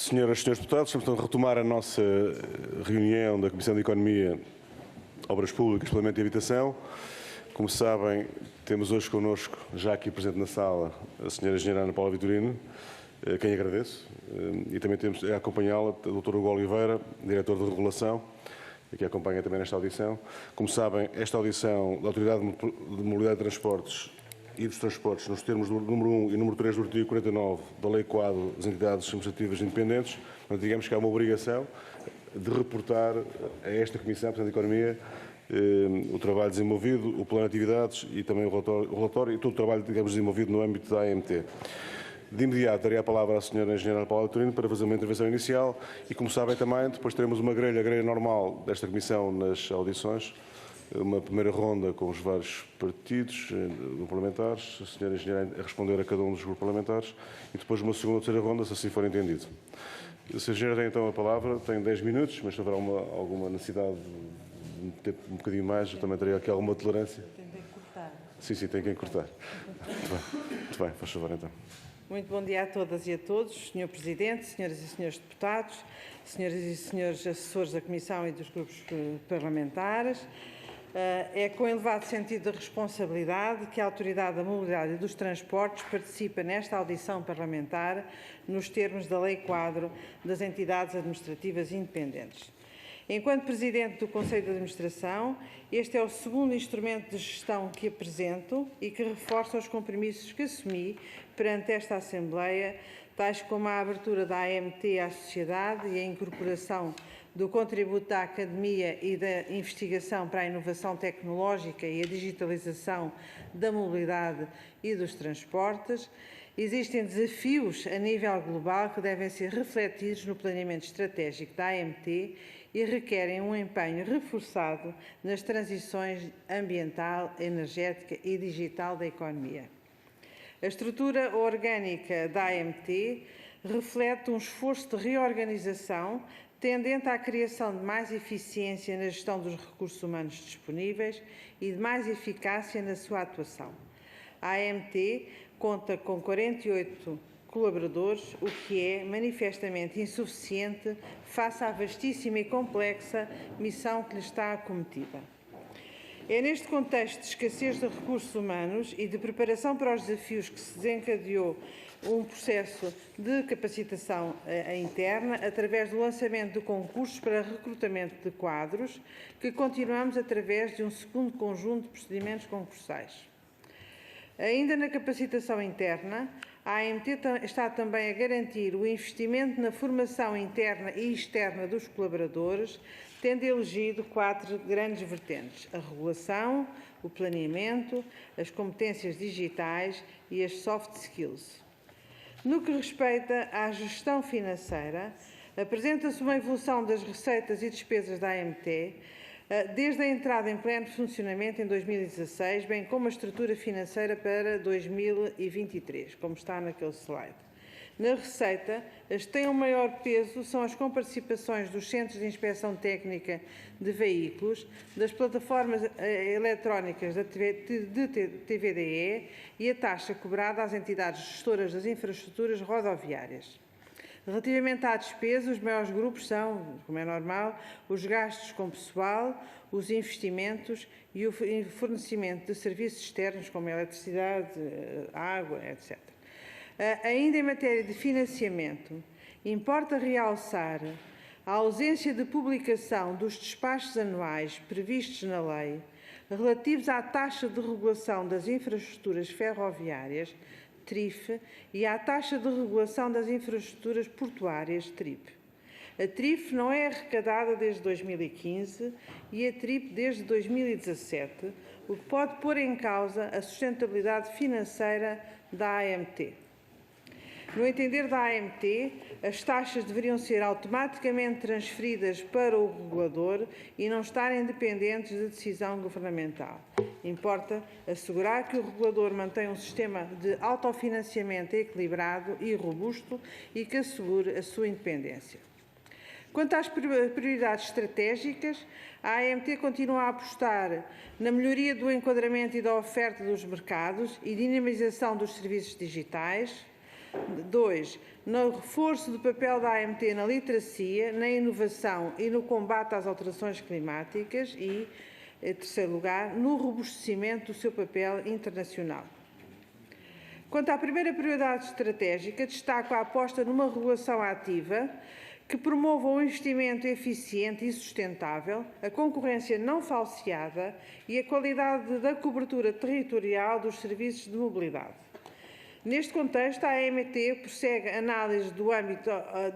Senhoras e senhores deputados, vamos então retomar a nossa reunião da Comissão de Economia, Obras Públicas, Planeamento e Habitação. Como sabem, temos hoje connosco, já aqui presente na sala, a senhora engenheira Ana Paula Vitorino, a quem agradeço, e também temos a acompanhá-la o Dr. Hugo Oliveira, diretor de Regulação, que acompanha também nesta audição. Como sabem, esta audição da Autoridade de Mobilidade e Transportes e dos Transportes, nos termos do número 1 e número 3 do artigo 49 da Lei Quadro das Entidades Administrativas Independentes, digamos que há uma obrigação de reportar a esta Comissão de Economia o trabalho desenvolvido, o plano de atividades e também o relatório e todo o trabalho, digamos, desenvolvido no âmbito da AMT. De imediato, darei a palavra à senhora engenheira Paula Vitorino para fazer uma intervenção inicial e, como sabem também, depois teremos uma grelha normal desta Comissão nas audições, uma primeira ronda com os vários partidos parlamentares, a senhora engenheira a responder a cada um dos grupos parlamentares e depois uma segunda ou terceira ronda, se assim for entendido. A senhora engenheira tem então a palavra, tem 10 minutos, mas se houver alguma necessidade de ter um bocadinho mais, eu também terei aqui alguma tolerância. Tem que encurtar. Sim, tem que encurtar. Muito bem, faz favor então. Muito bom dia a todas e a todos, Sr. Presidente, senhoras e senhores deputados, senhoras e senhores assessores da Comissão e dos grupos parlamentares. É com elevado sentido de responsabilidade que a Autoridade da Mobilidade e dos Transportes participa nesta audição parlamentar nos termos da Lei Quadro das Entidades Administrativas Independentes. Enquanto Presidente do Conselho de Administração, este é o segundo instrumento de gestão que apresento e que reforça os compromissos que assumi perante esta Assembleia, tais como a abertura da AMT à sociedade e a incorporação do contributo da Academia e da Investigação para a Inovação Tecnológica e a Digitalização da Mobilidade e dos Transportes. Existem desafios a nível global que devem ser refletidos no planeamento estratégico da AMT e requerem um empenho reforçado nas transições ambiental, energética e digital da economia. A estrutura orgânica da AMT reflete um esforço de reorganização tendente à criação de mais eficiência na gestão dos recursos humanos disponíveis e de mais eficácia na sua atuação. A AMT conta com 48 colaboradores, o que é manifestamente insuficiente face à vastíssima e complexa missão que lhe está acometida. É neste contexto de escassez de recursos humanos e de preparação para os desafios que se desencadeou um processo de capacitação interna através do lançamento de concursos para recrutamento de quadros, que continuamos através de um segundo conjunto de procedimentos concursais. Ainda na capacitação interna, a AMT está também a garantir o investimento na formação interna e externa dos colaboradores, tendo elegido 4 grandes vertentes: a regulação, o planeamento, as competências digitais e as soft skills. No que respeita à gestão financeira, apresenta-se uma evolução das receitas e despesas da AMT, desde a entrada em pleno funcionamento em 2016, bem como a estrutura financeira para 2023, como está naquele slide. Na receita, as que têm um maior peso são as comparticipações dos Centros de Inspeção Técnica de Veículos, das plataformas eletrónicas de TVDE e a taxa cobrada às entidades gestoras das infraestruturas rodoviárias. Relativamente à despesa, os maiores grupos são, como é normal, os gastos com pessoal, os investimentos e o fornecimento de serviços externos, como eletricidade, água, etc. Ainda em matéria de financiamento, importa realçar a ausência de publicação dos despachos anuais previstos na lei relativos à taxa de regulação das infraestruturas ferroviárias, TRIF, e à taxa de regulação das infraestruturas portuárias, TRIP. A TRIF não é arrecadada desde 2015 e a TRIP desde 2017, o que pode pôr em causa a sustentabilidade financeira da AMT. No entender da AMT, as taxas deveriam ser automaticamente transferidas para o regulador e não estarem dependentes de decisão governamental. Importa assegurar que o regulador mantém um sistema de autofinanciamento equilibrado e robusto e que assegure a sua independência. Quanto às prioridades estratégicas, a AMT continua a apostar na melhoria do enquadramento e da oferta dos mercados e dinamização dos serviços digitais, 2. No reforço do papel da AMT na literacia, na inovação e no combate às alterações climáticas e, em terceiro lugar, no robustecimento do seu papel internacional. Quanto à primeira prioridade estratégica, destaco a aposta numa regulação ativa que promova um investimento eficiente e sustentável, a concorrência não falseada e a qualidade da cobertura territorial dos serviços de mobilidade. Neste contexto, a AMT prossegue análise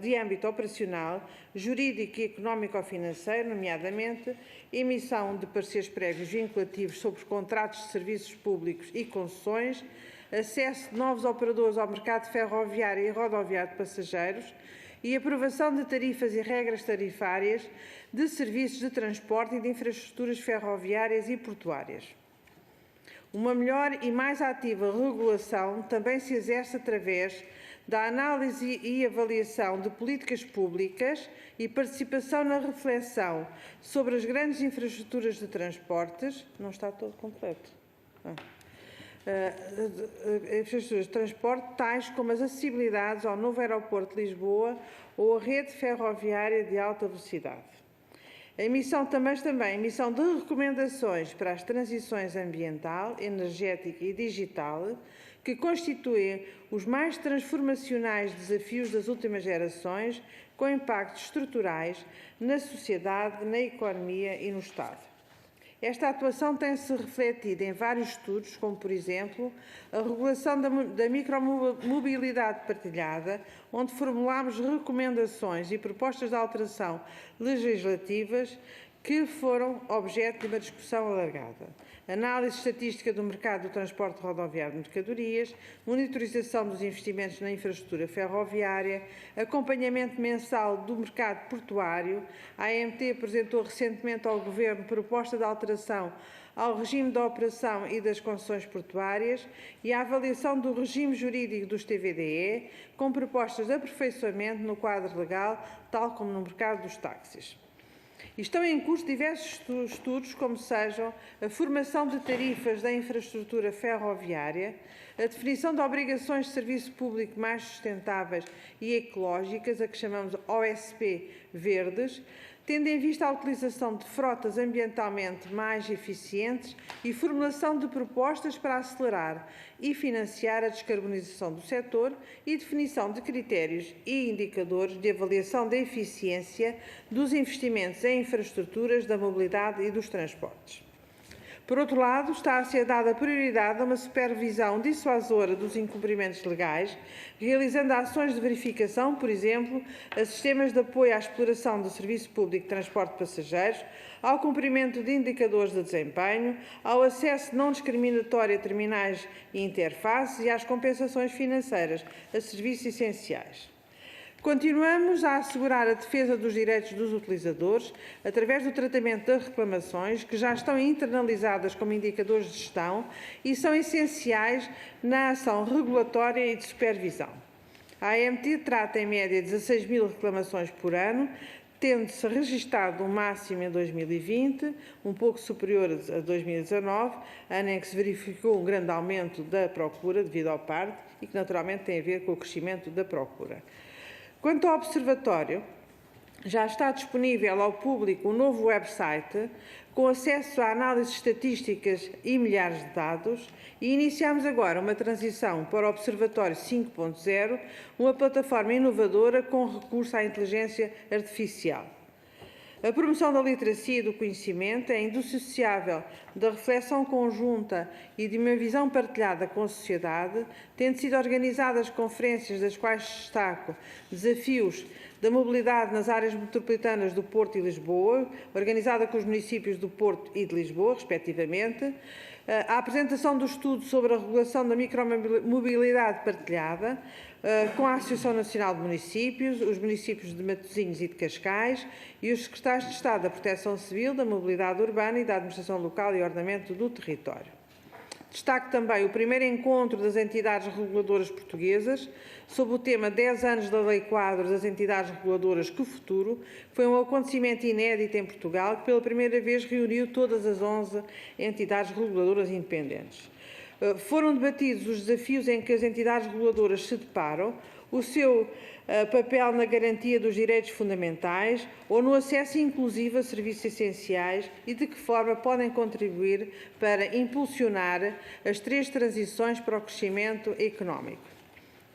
de âmbito operacional, jurídico e económico-financeiro, nomeadamente emissão de pareceres prévios vinculativos sobre contratos de serviços públicos e concessões, acesso de novos operadores ao mercado ferroviário e rodoviário de passageiros e aprovação de tarifas e regras tarifárias de serviços de transporte e de infraestruturas ferroviárias e portuárias. Uma melhor e mais ativa regulação também se exerce através da análise e avaliação de políticas públicas e participação na reflexão sobre as grandes infraestruturas de transportes. Não está todo completo. Infraestruturas de transporte, tais como as acessibilidades ao novo aeroporto de Lisboa ou a rede ferroviária de alta velocidade. A emissão de recomendações para as transições ambiental, energética e digital, que constituem os mais transformacionais desafios das últimas gerações, com impactos estruturais na sociedade, na economia e no Estado. Esta atuação tem-se refletido em vários estudos, como, por exemplo, a regulação da micromobilidade partilhada, onde formulámos recomendações e propostas de alteração legislativas que foram objeto de uma discussão alargada. Análise estatística do mercado do transporte rodoviário de mercadorias, monitorização dos investimentos na infraestrutura ferroviária, acompanhamento mensal do mercado portuário. A AMT apresentou recentemente ao Governo proposta de alteração ao regime de operação e das concessões portuárias e a avaliação do regime jurídico dos TVDE, com propostas de aperfeiçoamento no quadro legal, tal como no mercado dos táxis. Estão em curso diversos estudos, como sejam a formação de tarifas da infraestrutura ferroviária, a definição de obrigações de serviço público mais sustentáveis e ecológicas, a que chamamos OSP verdes, tendo em vista a utilização de frotas ambientalmente mais eficientes e formulação de propostas para acelerar e financiar a descarbonização do setor e definição de critérios e indicadores de avaliação da eficiência dos investimentos em infraestruturas da mobilidade e dos transportes. Por outro lado, está a ser dada prioridade a uma supervisão dissuasora dos incumprimentos legais, realizando ações de verificação, por exemplo, a sistemas de apoio à exploração do serviço público de transporte de passageiros, ao cumprimento de indicadores de desempenho, ao acesso não discriminatório a terminais e interfaces e às compensações financeiras a serviços essenciais. Continuamos a assegurar a defesa dos direitos dos utilizadores através do tratamento das reclamações, que já estão internalizadas como indicadores de gestão e são essenciais na ação regulatória e de supervisão. A AMT trata em média 16.000 reclamações por ano, tendo-se registado um máximo em 2020, um pouco superior a 2019, ano em que se verificou um grande aumento da procura devido ao PARD e que naturalmente tem a ver com o crescimento da procura. Quanto ao Observatório, já está disponível ao público um novo website com acesso a análises estatísticas e milhares de dados e iniciamos agora uma transição para o Observatório 5.0, uma plataforma inovadora com recurso à inteligência artificial. A promoção da literacia e do conhecimento é indissociável da reflexão conjunta e de uma visão partilhada com a sociedade, tendo sido organizadas conferências das quais destaco desafios da mobilidade nas áreas metropolitanas do Porto e Lisboa, organizada com os municípios do Porto e de Lisboa, respectivamente, a apresentação do estudo sobre a regulação da micromobilidade partilhada, com a Associação Nacional de Municípios, os municípios de Matosinhos e de Cascais e os secretários de Estado da Proteção Civil, da Mobilidade Urbana e da Administração Local e Ordenamento do Território. Destaco também o primeiro encontro das entidades reguladoras portuguesas sob o tema 10 anos da Lei Quadro das Entidades Reguladoras que Futuro, que foi um acontecimento inédito em Portugal que pela primeira vez reuniu todas as 11 entidades reguladoras independentes. foram debatidos os desafios em que as entidades reguladoras se deparam, o seu papel na garantia dos direitos fundamentais ou no acesso inclusivo a serviços essenciais e de que forma podem contribuir para impulsionar as 3 transições para o crescimento económico.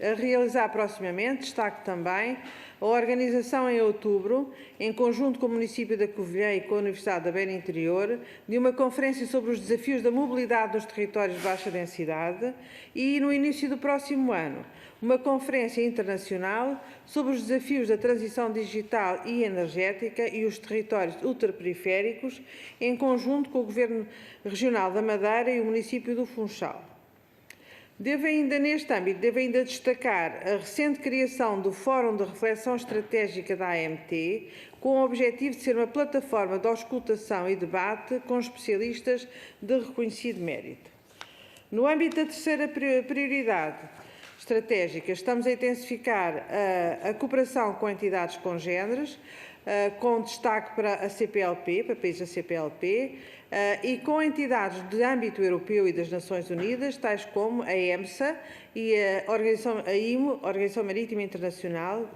A realizar proximamente, destaco também a organização em outubro, em conjunto com o município da Covilhã e com a Universidade da Beira Interior, de uma conferência sobre os desafios da mobilidade nos territórios de baixa densidade e, no início do próximo ano, uma conferência internacional sobre os desafios da transição digital e energética e os territórios ultraperiféricos, em conjunto com o Governo Regional da Madeira e o município do Funchal. Neste âmbito, devo ainda destacar a recente criação do Fórum de Reflexão Estratégica da AMT, com o objetivo de ser uma plataforma de auscultação e debate com especialistas de reconhecido mérito. No âmbito da terceira prioridade estratégica, estamos a intensificar a cooperação com entidades congêneres, com destaque para a CPLP, para países da CPLP, e com entidades de âmbito europeu e das Nações Unidas, tais como a EMSA e a IMO, Organização Marítima Internacional,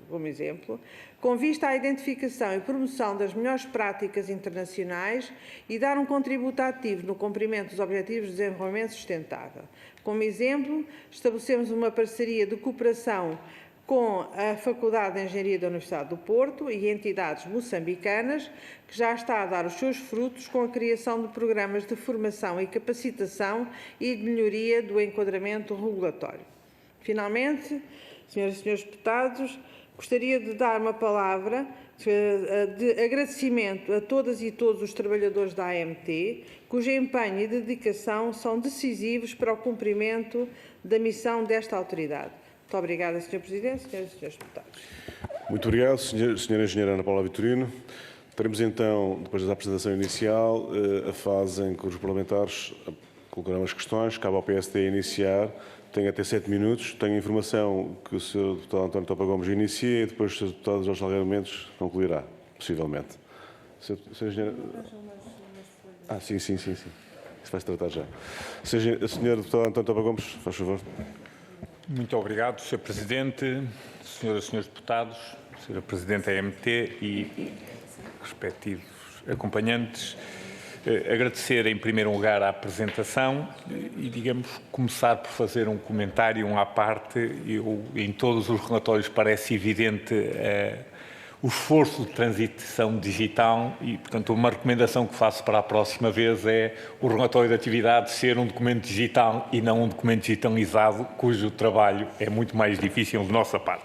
como exemplo, com vista à identificação e promoção das melhores práticas internacionais e dar um contributo ativo no cumprimento dos Objetivos de Desenvolvimento Sustentável. Como exemplo, estabelecemos uma parceria de cooperação com a Faculdade de Engenharia da Universidade do Porto e entidades moçambicanas, que já está a dar os seus frutos com a criação de programas de formação e capacitação e de melhoria do enquadramento regulatório. Finalmente, senhoras e senhores deputados, gostaria de dar uma palavra de agradecimento a todas e todos os trabalhadores da AMT, cujo empenho e dedicação são decisivos para o cumprimento da missão desta autoridade. Muito obrigada, Sr. Presidente, senhoras e senhores deputados. Muito obrigado, Sra. Engenheira Ana Paula Vitorino. Teremos então, depois da apresentação inicial, a fase em que os parlamentares colocarão as questões. Cabe ao PSD iniciar. Tem até 7 minutos. Tenho a informação que o Sr. Deputado António Topa Gomes inicia e depois o Sr. Deputado Jorge Salgueiro Mendes concluirá, possivelmente. Sra. Engenheira... sim. Isso vai-se tratar já. Sr. Deputado António Topa Gomes, faz favor. Muito obrigado, Sr. Presidente, Senhoras e Senhores Deputados, Sra. Presidente da AMT e respectivos acompanhantes. Agradecer em primeiro lugar a apresentação e, digamos, começar por fazer um comentário à parte. Em todos os relatórios parece evidente o esforço de transição digital e, portanto, uma recomendação que faço para a próxima vez é o relatório de atividades ser um documento digital e não um documento digitalizado, cujo trabalho é muito mais difícil de nossa parte.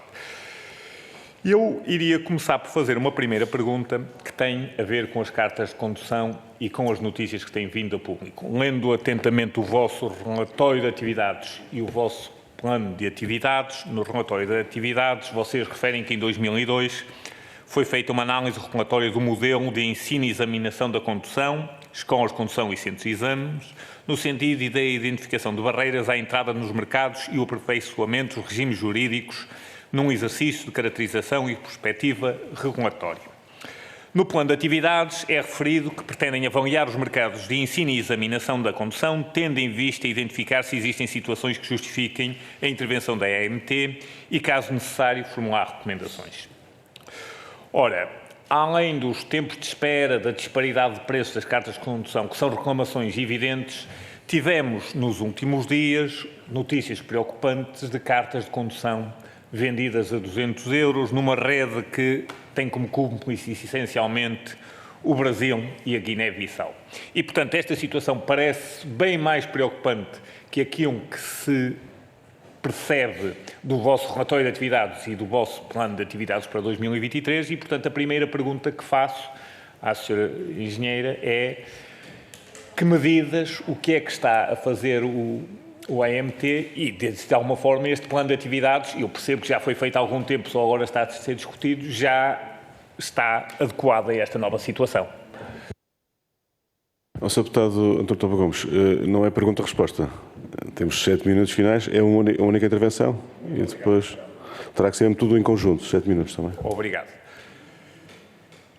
Eu iria começar por fazer uma primeira pergunta que tem a ver com as cartas de condução e com as notícias que têm vindo a público. Lendo atentamente o vosso relatório de atividades e o vosso plano de atividades, no relatório de atividades vocês referem que em 2002 foi feita uma análise regulatória do modelo de ensino e examinação da condução, escolas de condução e centros de exames, no sentido da identificação de barreiras à entrada nos mercados e o aperfeiçoamento dos regimes jurídicos num exercício de caracterização e perspectiva regulatória. No plano de atividades é referido que pretendem avaliar os mercados de ensino e examinação da condução, tendo em vista identificar se existem situações que justifiquem a intervenção da AMT e, caso necessário, formular recomendações. Ora, além dos tempos de espera, da disparidade de preços das cartas de condução, que são reclamações evidentes, tivemos nos últimos dias notícias preocupantes de cartas de condução vendidas a 200 € numa rede que tem como cúmplice essencialmente o Brasil e a Guiné-Bissau. E, portanto, esta situação parece bem mais preocupante que aquilo que se percebe do vosso relatório de atividades e do vosso plano de atividades para 2023 e, portanto, a primeira pergunta que faço à Sra. Engenheira é que medidas, o que é que está a fazer o AMT e, de alguma forma, este plano de atividades, eu percebo que já foi feito há algum tempo, só agora está a ser discutido, já está adequado a esta nova situação. Ao Sr. Deputado António Topa Gomes, não é pergunta-resposta. Temos 7 minutos finais, é uma única intervenção e depois terá que ser tudo em conjunto, 7 minutos também. Obrigado.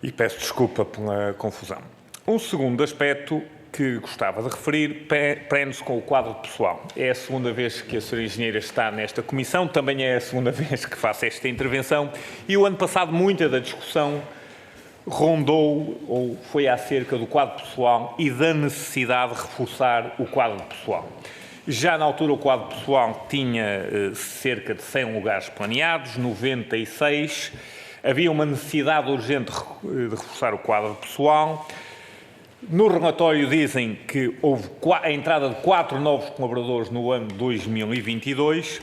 E peço desculpa pela confusão. Um segundo aspecto que gostava de referir prende-se com o quadro pessoal. É a segunda vez que a Sra. Engenheira está nesta comissão, também é a segunda vez que faço esta intervenção, e o ano passado muita da discussão rondou ou foi acerca do quadro pessoal e da necessidade de reforçar o quadro pessoal. Já na altura o quadro pessoal tinha cerca de 100 lugares planeados, 96, havia uma necessidade urgente de reforçar o quadro pessoal. No relatório dizem que houve a entrada de 4 novos colaboradores no ano 2022.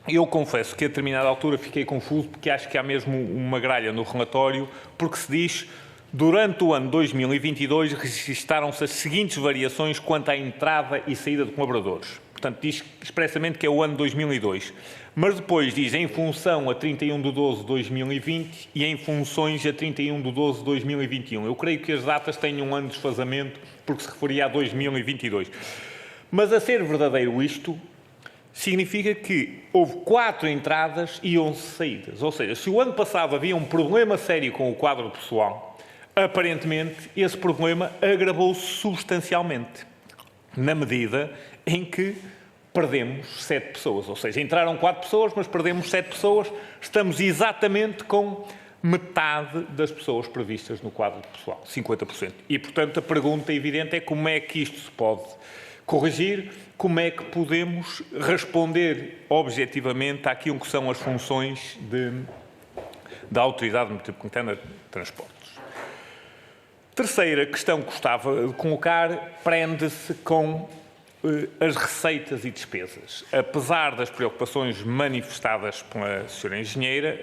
Eu confesso que a determinada altura fiquei confuso porque acho que há mesmo uma gralha no relatório, porque se diz durante o ano 2022 registaram-se as seguintes variações quanto à entrada e saída de colaboradores. Portanto, diz expressamente que é o ano 2002. Mas depois diz em função a 31 de 12 de 2020 e em funções a 31 de 12 de 2021. Eu creio que as datas têm um ano de desfazamento porque se referia a 2022. Mas a ser verdadeiro isto, significa que houve 4 entradas e 11 saídas. Ou seja, se o ano passado havia um problema sério com o quadro pessoal, aparentemente esse problema agravou-se substancialmente, na medida em que perdemos 7 pessoas. Ou seja, entraram 4 pessoas, mas perdemos 7 pessoas. Estamos exatamente com metade das pessoas previstas no quadro pessoal, 50%. E, portanto, a pergunta evidente é como é que isto se pode corrigir, como é que podemos responder objetivamente àquilo que são as funções da Autoridade Metropolitana de Transportes. Terceira questão que gostava de colocar prende-se com as receitas e despesas. Apesar das preocupações manifestadas pela Sra. Engenheira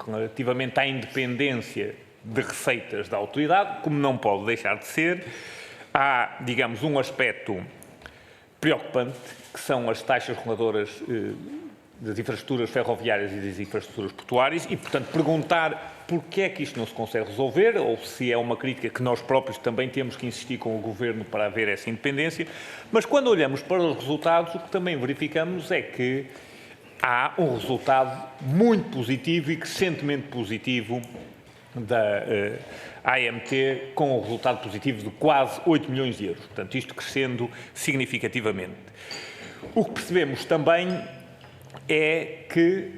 relativamente à independência de receitas da autoridade, como não pode deixar de ser, há, digamos, um aspecto preocupante, que são as taxas reguladoras das infraestruturas ferroviárias e das infraestruturas portuárias e, portanto, perguntar porque é que isto não se consegue resolver, ou se é uma crítica que nós próprios também temos que insistir com o Governo para haver essa independência. Mas quando olhamos para os resultados, o que também verificamos é que há um resultado muito positivo e crescentemente positivo da AMT, com um resultado positivo de quase 8 milhões de euros. Portanto, isto crescendo significativamente. O que percebemos também é que,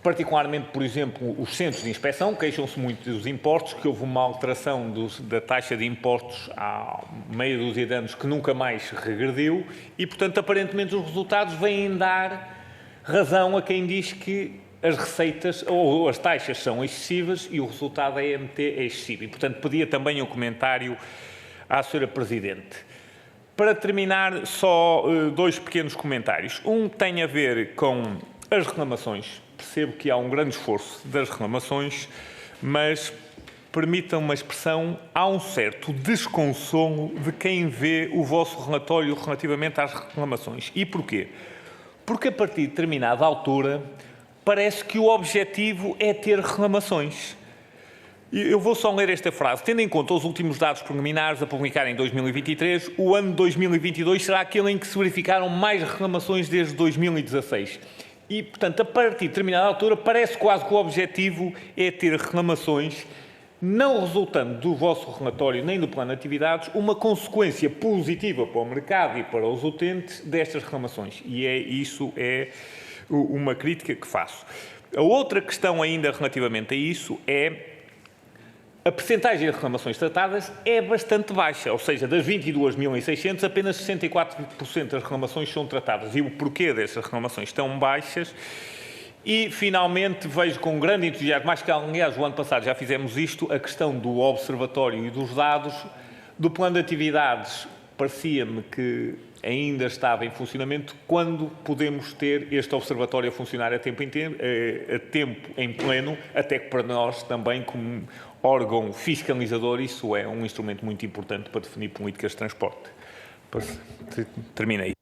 particularmente, por exemplo, os centros de inspeção queixam-se muito dos impostos, que houve uma alteração da taxa de impostos há meia dúzia de anos que nunca mais regrediu e, portanto, aparentemente os resultados vêm dar razão a quem diz que as receitas ou as taxas são excessivas e o resultado da AMT é excessivo. E, portanto, pedia também um comentário à Sra. Presidente. Para terminar, só 2 pequenos comentários. Um tem a ver com as reclamações. Percebo que há um grande esforço das reclamações, mas, permitam uma expressão, há um certo desconsolo de quem vê o vosso relatório relativamente às reclamações. E porquê? Porque a partir de determinada altura parece que o objetivo é ter reclamações. Eu vou só ler esta frase. Tendo em conta os últimos dados preliminares a publicar em 2023, o ano de 2022 será aquele em que se verificaram mais reclamações desde 2016. E, portanto, a partir de determinada altura, parece quase que o objetivo é ter reclamações, não resultando do vosso relatório nem do plano de atividades, uma consequência positiva para o mercado e para os utentes destas reclamações. E isso é uma crítica que faço. A outra questão ainda relativamente a isso é a percentagem de reclamações tratadas é bastante baixa, ou seja, das 22.600, apenas 64% das reclamações são tratadas. E o porquê dessas reclamações tão baixas? E, finalmente, vejo com grande entusiasmo, mais que, aliás, o ano passado já fizemos isto, a questão do observatório e dos dados. Do plano de atividades, parecia-me que ainda estava em funcionamento. Quando podemos ter este observatório a funcionar a tempo em pleno, até que para nós também, como órgão fiscalizador, isso é um instrumento muito importante para definir políticas de transporte. Terminei.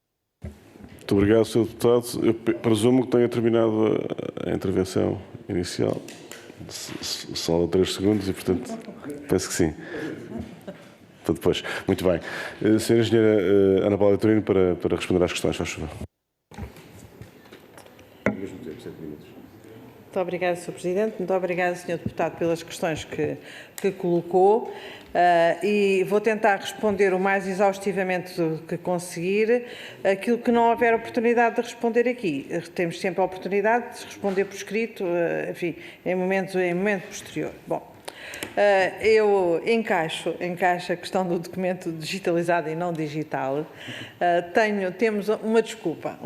Muito obrigado, Sr. Deputado. Eu presumo que tenha terminado a intervenção inicial. Só 3 segundos e, portanto, penso que sim. Para depois. Muito bem. Sra. Engenheira Ana Paula Vitorino, para responder às questões, faz favor. Ao mesmo tempo, 7 minutos. Muito obrigada, Sr. Presidente. Muito obrigada, Sr. Deputado, pelas questões que colocou. E vou tentar responder o mais exaustivamente que conseguir. Aquilo que não houver oportunidade de responder aqui, temos sempre a oportunidade de responder por escrito, enfim, em momento posterior. Bom, eu encaixo a questão do documento digitalizado e não digital. Temos uma desculpa.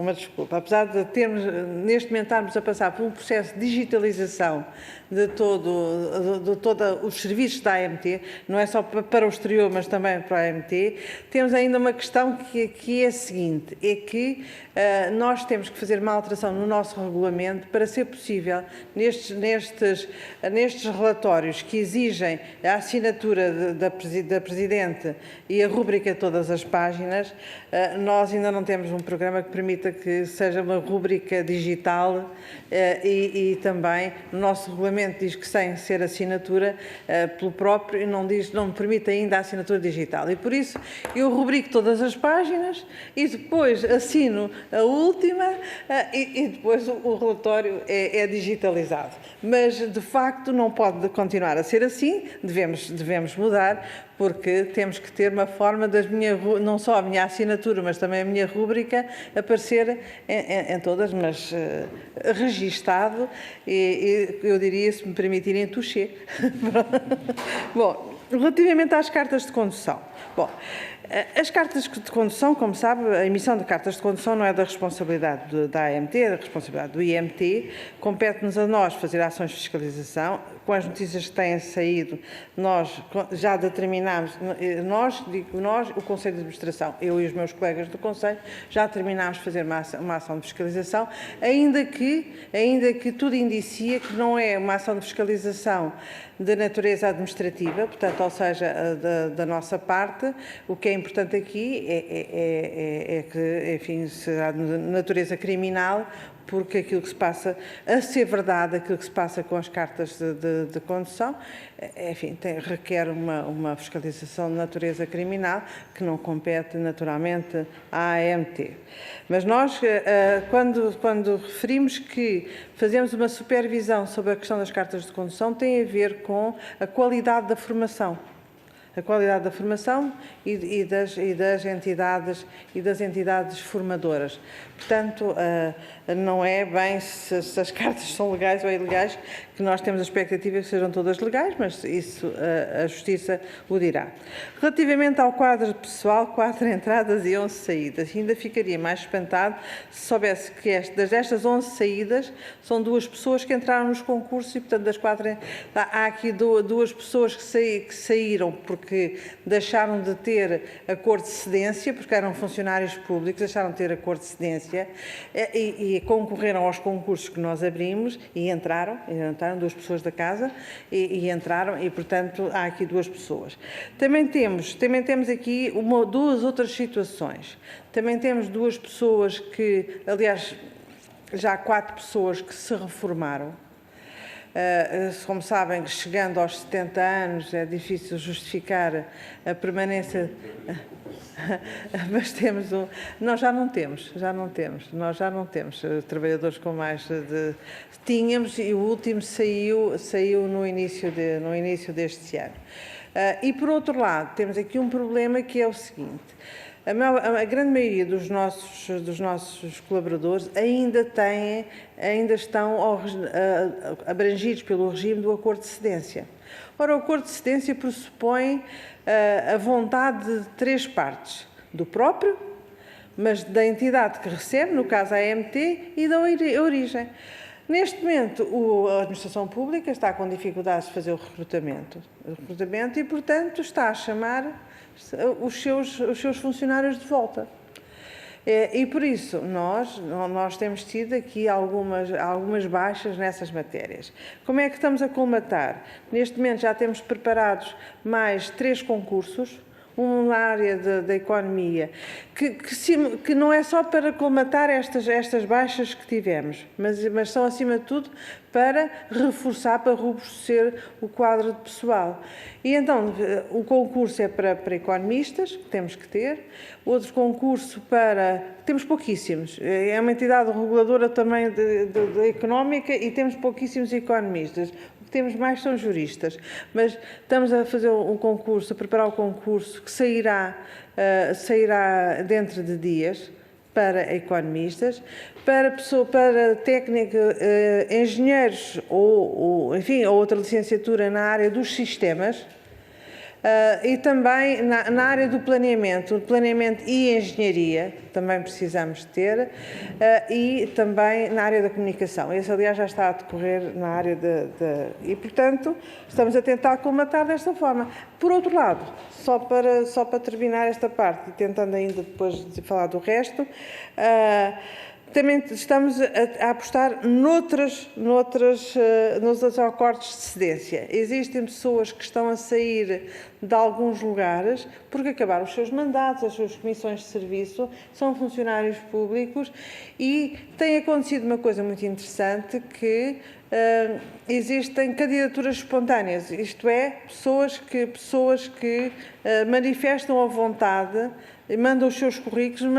Apesar de termos, neste momento, estarmos a passar por um processo de digitalização de todos os serviços da AMT, não é só para o exterior, mas também para a AMT, temos ainda uma questão que é a seguinte, é que nós temos que fazer uma alteração no nosso regulamento para ser possível, nestes relatórios que exigem a assinatura da Presidente e a rúbrica de todas as páginas, nós ainda não temos um programa que permita que seja uma rúbrica digital e também no nosso regulamento diz que sem ser assinatura pelo próprio, não permite ainda a assinatura digital. E por isso eu rubrico todas as páginas e depois assino a última e depois o relatório é digitalizado. Mas, de facto, não pode continuar a ser assim, devemos mudar, porque temos que ter uma forma não só a minha assinatura, mas também a minha rúbrica aparecer em todas, mas registado e eu diria, se me permitirem, touché. Bom, relativamente às cartas de condução. Bom, as cartas de condução, como sabe, a emissão de cartas de condução não é da responsabilidade da AMT, é da responsabilidade do IMT. Compete-nos a nós fazer ações de fiscalização. Com as notícias que têm saído, nós já determinámos, nós, o Conselho de Administração, eu e os meus colegas do Conselho, já determinámos fazer uma ação de fiscalização, ainda que tudo indicia que não é uma ação de fiscalização de natureza administrativa, portanto, ou seja, da nossa parte. O que é importante aqui é que, enfim, será de natureza criminal, porque aquilo que se passa, a ser verdade, aquilo que se passa com as cartas de condução, enfim, requer uma fiscalização de natureza criminal que não compete naturalmente à AMT. Mas nós, quando referimos que fazemos uma supervisão sobre a questão das cartas de condução, tem a ver com a qualidade da formação. A qualidade da formação e das entidades formadoras. Portanto, não é bem se as cartas são legais ou ilegais, que nós temos a expectativa que sejam todas legais, mas isso a Justiça o dirá. Relativamente ao quadro pessoal, 4 entradas e 11 saídas, ainda ficaria mais espantado se soubesse que destas 11 saídas são 2 pessoas que entraram nos concursos e, portanto, das 4 há aqui 2 pessoas que saíram porque deixaram de ter acordo de cedência, porque eram funcionários públicos, deixaram de ter acordo de cedência e concorreram aos concursos que nós abrimos e entraram 2 pessoas da casa e entraram e, portanto, há aqui 2 pessoas. Também temos aqui 2 outras situações. Também temos 2 pessoas que, aliás, já há 4 pessoas que se reformaram. Como sabem, chegando aos 70 anos é difícil justificar a permanência, mas nós já não temos trabalhadores com mais de... Tínhamos e o último saiu no início deste ano. E, por outro lado, temos aqui um problema que é o seguinte: a grande maioria dos nossos colaboradores ainda estão abrangidos pelo regime do acordo de cedência. Ora, o acordo de cedência pressupõe a vontade de 3 partes, do próprio, mas da entidade que recebe, no caso a AMT, e da origem. Neste momento, a Administração Pública está com dificuldades de fazer o recrutamento e, portanto, está a chamar os seus funcionários de volta. E por isso, nós temos tido aqui algumas baixas nessas matérias. Como é que estamos a colmatar? Neste momento já temos preparados mais 3 concursos, uma área da economia que não é só para colmatar estas baixas que tivemos, mas são, acima de tudo, para reforçar, para robustecer o quadro de pessoal. E então, o concurso é para economistas, que temos que ter, outro concurso temos pouquíssimos, é uma entidade reguladora também da económica e temos pouquíssimos economistas. O que temos mais são juristas, mas estamos a fazer um concurso, a preparar o concurso que sairá dentro de dias para economistas, para técnico, engenheiros ou outra licenciatura na área dos sistemas, e também na área do planeamento e engenharia, também precisamos ter, e também na área da comunicação. Esse, aliás, já está a decorrer na área E, portanto, estamos a tentar colmatar desta forma. Por outro lado, só para terminar esta parte, e tentando ainda depois de falar do resto, também estamos a apostar noutros acordos de cedência. Existem pessoas que estão a sair de alguns lugares porque acabaram os seus mandatos, as suas comissões de serviço, são funcionários públicos e tem acontecido uma coisa muito interessante que existem candidaturas espontâneas, isto é, pessoas que manifestam a vontade, mandam os seus currículos,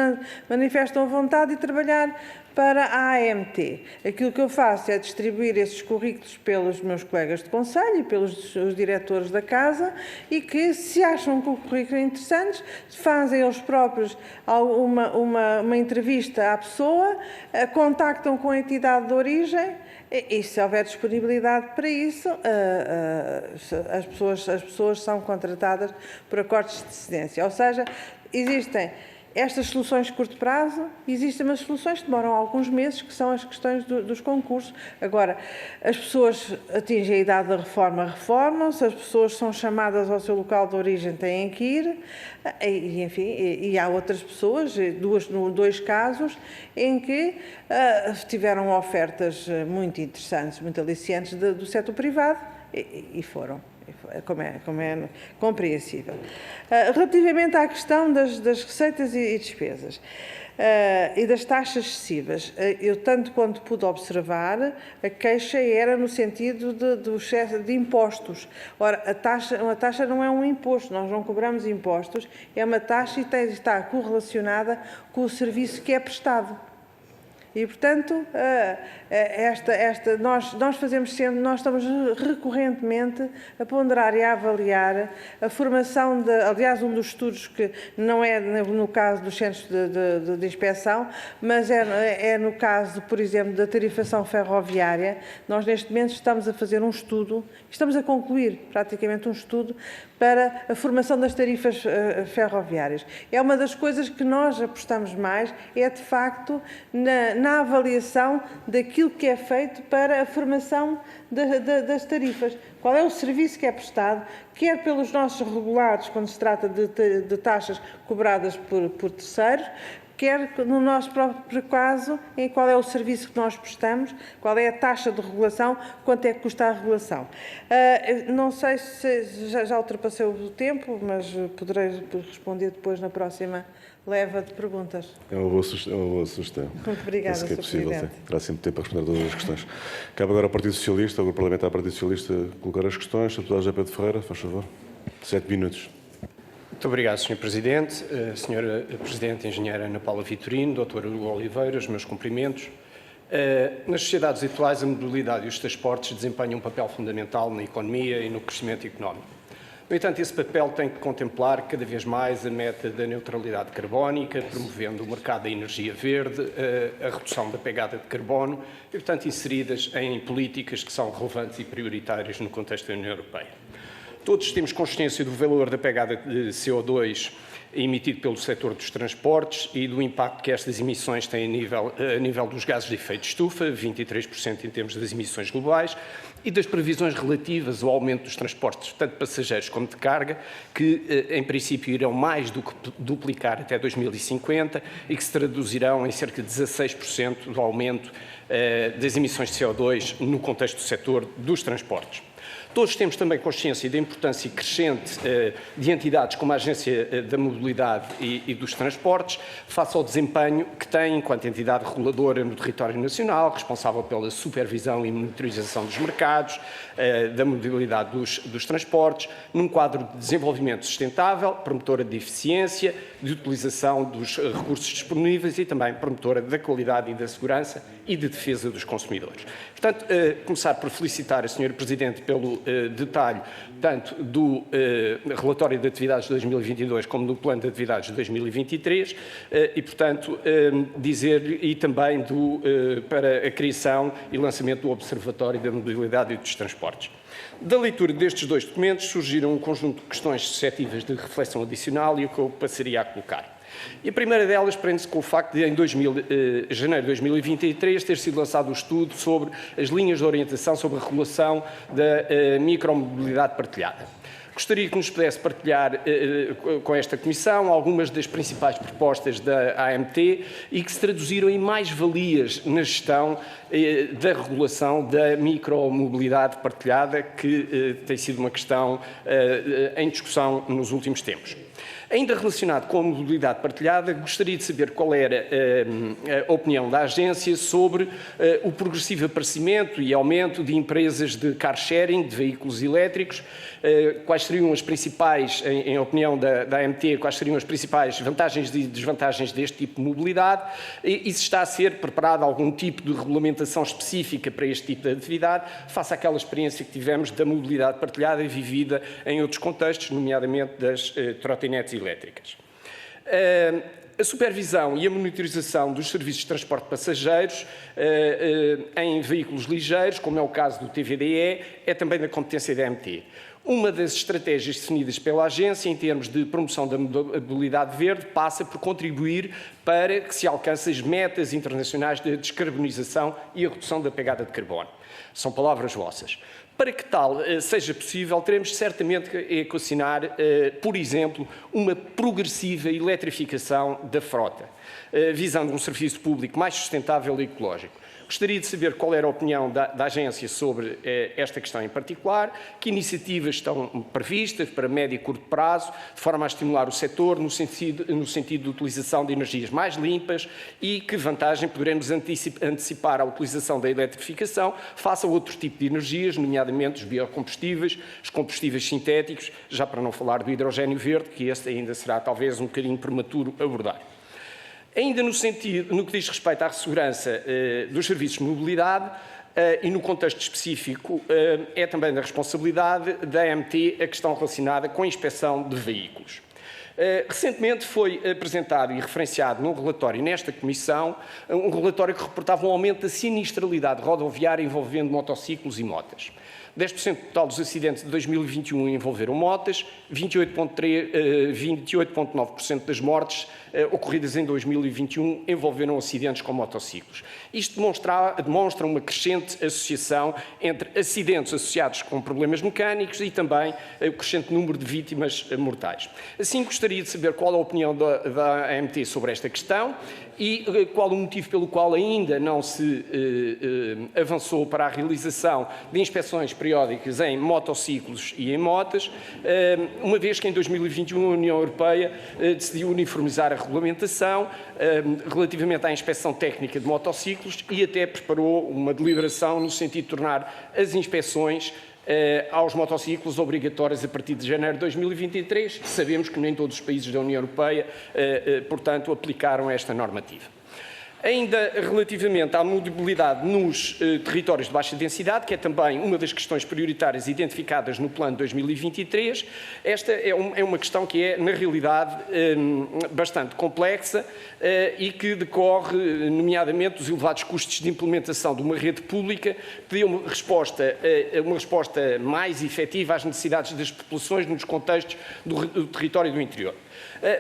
manifestam a vontade de trabalhar para a AMT. Aquilo que eu faço é distribuir esses currículos pelos meus colegas de conselho e pelos diretores da casa e que, se acham que o currículo é interessante, fazem eles próprios uma entrevista à pessoa, contactam com a entidade de origem e, se houver disponibilidade para isso, as pessoas são contratadas por acordos de cedência. Ou seja, existem estas soluções de curto prazo, existem umas soluções que demoram alguns meses, que são as questões dos concursos. Agora, as pessoas atingem a idade da reforma, reformam-se, as pessoas são chamadas ao seu local de origem, têm que ir, e, enfim, e há outras pessoas, dois casos, em que tiveram ofertas muito interessantes, muito aliciantes do setor privado e foram. Como é compreensível. Relativamente à questão das receitas e despesas e das taxas excessivas, eu, tanto quanto pude observar, a queixa era no sentido do excesso de impostos. Ora, uma taxa não é um imposto, nós não cobramos impostos, é uma taxa e está correlacionada com o serviço que é prestado. E, portanto, nós fazemos sempre, nós estamos recorrentemente a ponderar e a avaliar a formação aliás, um dos estudos que não é no caso dos centros de inspeção, mas é no caso, por exemplo, da tarifação ferroviária. Nós, neste momento, estamos a fazer um estudo, estamos a concluir praticamente um estudo para a formação das tarifas ferroviárias. É uma das coisas que nós apostamos mais, é de facto na avaliação daquilo que é feito para a formação das tarifas. Qual é o serviço que é prestado, quer pelos nossos regulados, quando se trata de taxas cobradas por terceiros, quer no nosso próprio caso, em qual é o serviço que nós prestamos, qual é a taxa de regulação, quanto é que custa a regulação. Não sei se já ultrapassei o tempo, mas poderei responder depois na próxima leva de perguntas. É uma boa sugestão. Muito obrigada, Sr. Presidente. Terá sempre tempo para responder a todas as questões. Cabe agora ao Partido Socialista, ao Grupo Parlamentar do Partido Socialista, colocar as questões. Sr. Deputado José Pedro Ferreira, faz favor. 7 minutos. Muito obrigado, Sr. Presidente. Sra. Presidente Engenheira Ana Paula Vitorino, Dr. Hugo Oliveira, os meus cumprimentos. Nas sociedades atuais, a mobilidade e os transportes desempenham um papel fundamental na economia e no crescimento económico. No entanto, esse papel tem que contemplar cada vez mais a meta da neutralidade carbónica, promovendo o mercado da energia verde, a redução da pegada de carbono e, portanto, inseridas em políticas que são relevantes e prioritárias no contexto da União Europeia. Todos temos consciência do valor da pegada de CO2 emitido pelo setor dos transportes e do impacto que estas emissões têm a nível dos gases de efeito de estufa, 23% em termos das emissões globais, e das previsões relativas ao aumento dos transportes, tanto passageiros como de carga, que em princípio irão mais do que duplicar até 2050 e que se traduzirão em cerca de 16% do aumento das emissões de CO2 no contexto do setor dos transportes. Todos temos também consciência da importância crescente de entidades como a Agência da Mobilidade e dos Transportes, face ao desempenho que tem enquanto entidade reguladora no território nacional, responsável pela supervisão e monitorização dos mercados, da mobilidade dos transportes, num quadro de desenvolvimento sustentável, promotora de eficiência, de utilização dos recursos disponíveis e também promotora da qualidade e da segurança e de defesa dos consumidores. Portanto, começar por felicitar a Sra. Presidente pelo detalhe tanto do relatório de atividades de 2022 como do plano de atividades de 2023 e, portanto, dizer e também para a criação e lançamento do Observatório da Mobilidade e dos Transportes. Da leitura destes dois documentos surgiram um conjunto de questões suscetíveis de reflexão adicional e o que eu passaria a colocar. E a primeira delas prende-se com o facto de, em janeiro de 2023, ter sido lançado um estudo sobre as linhas de orientação sobre a regulação da micromobilidade partilhada. Gostaria que nos pudesse partilhar com esta Comissão algumas das principais propostas da AMT e que se traduziram em mais-valias na gestão da regulação da micromobilidade partilhada, que tem sido uma questão em discussão nos últimos tempos. Ainda relacionado com a mobilidade partilhada, gostaria de saber qual era a opinião da agência sobre o progressivo aparecimento e aumento de empresas de car sharing, de veículos elétricos, quais seriam as principais, em opinião da AMT, quais seriam as principais vantagens e desvantagens deste tipo de mobilidade e se está a ser preparado algum tipo de regulamentação específica para este tipo de atividade, face àquela experiência que tivemos da mobilidade partilhada e vivida em outros contextos, nomeadamente das trotinetes elétricas. A supervisão e a monitorização dos serviços de transporte de passageiros em veículos ligeiros, como é o caso do TVDE, é também da competência da AMT. Uma das estratégias definidas pela agência em termos de promoção da mobilidade verde passa por contribuir para que se alcancem as metas internacionais de descarbonização e a redução da pegada de carbono. São palavras vossas. Para que tal seja possível, teremos certamente que equacionar, por exemplo, uma progressiva eletrificação da frota, visando um serviço público mais sustentável e ecológico. Gostaria de saber qual era a opinião da agência sobre esta questão em particular, que iniciativas estão previstas para médio e curto prazo, de forma a estimular o setor no sentido de utilização de energias mais limpas e que vantagem poderemos antecipar a utilização da eletrificação face a outro tipo de energias, nomeadamente os biocombustíveis, os combustíveis sintéticos, já para não falar do hidrogênio verde, que este ainda será talvez um bocadinho prematuro abordar. Ainda no que diz respeito à segurança dos serviços de mobilidade e no contexto específico, é também da responsabilidade da AMT a questão relacionada com a inspeção de veículos. Recentemente foi apresentado e referenciado num relatório nesta Comissão, um relatório que reportava um aumento da sinistralidade rodoviária envolvendo motociclos e motas. 10% total dos acidentes de 2021 envolveram motas, 28,9% das mortes ocorridas em 2021 envolveram acidentes com motociclos. Isto demonstra uma crescente associação entre acidentes associados com problemas mecânicos e também o crescente número de vítimas mortais. Assim, gostaria de saber qual a opinião da AMT sobre esta questão e qual o motivo pelo qual ainda não se avançou para a realização de inspeções periódicas em motociclos e em motas, uma vez que em 2021 a União Europeia decidiu uniformizar a regulamentação relativamente à inspeção técnica de motociclos e até preparou uma deliberação no sentido de tornar as inspeções aos motociclos obrigatórias a partir de janeiro de 2023. Sabemos que nem todos os países da União Europeia, portanto, aplicaram esta normativa. Ainda relativamente à mobilidade nos territórios de baixa densidade, que é também uma das questões prioritárias identificadas no Plano 2023, esta é uma questão que é, na realidade, bastante complexa e que decorre, nomeadamente, dos elevados custos de implementação de uma rede pública que dê uma resposta mais efetiva às necessidades das populações nos contextos do território do interior.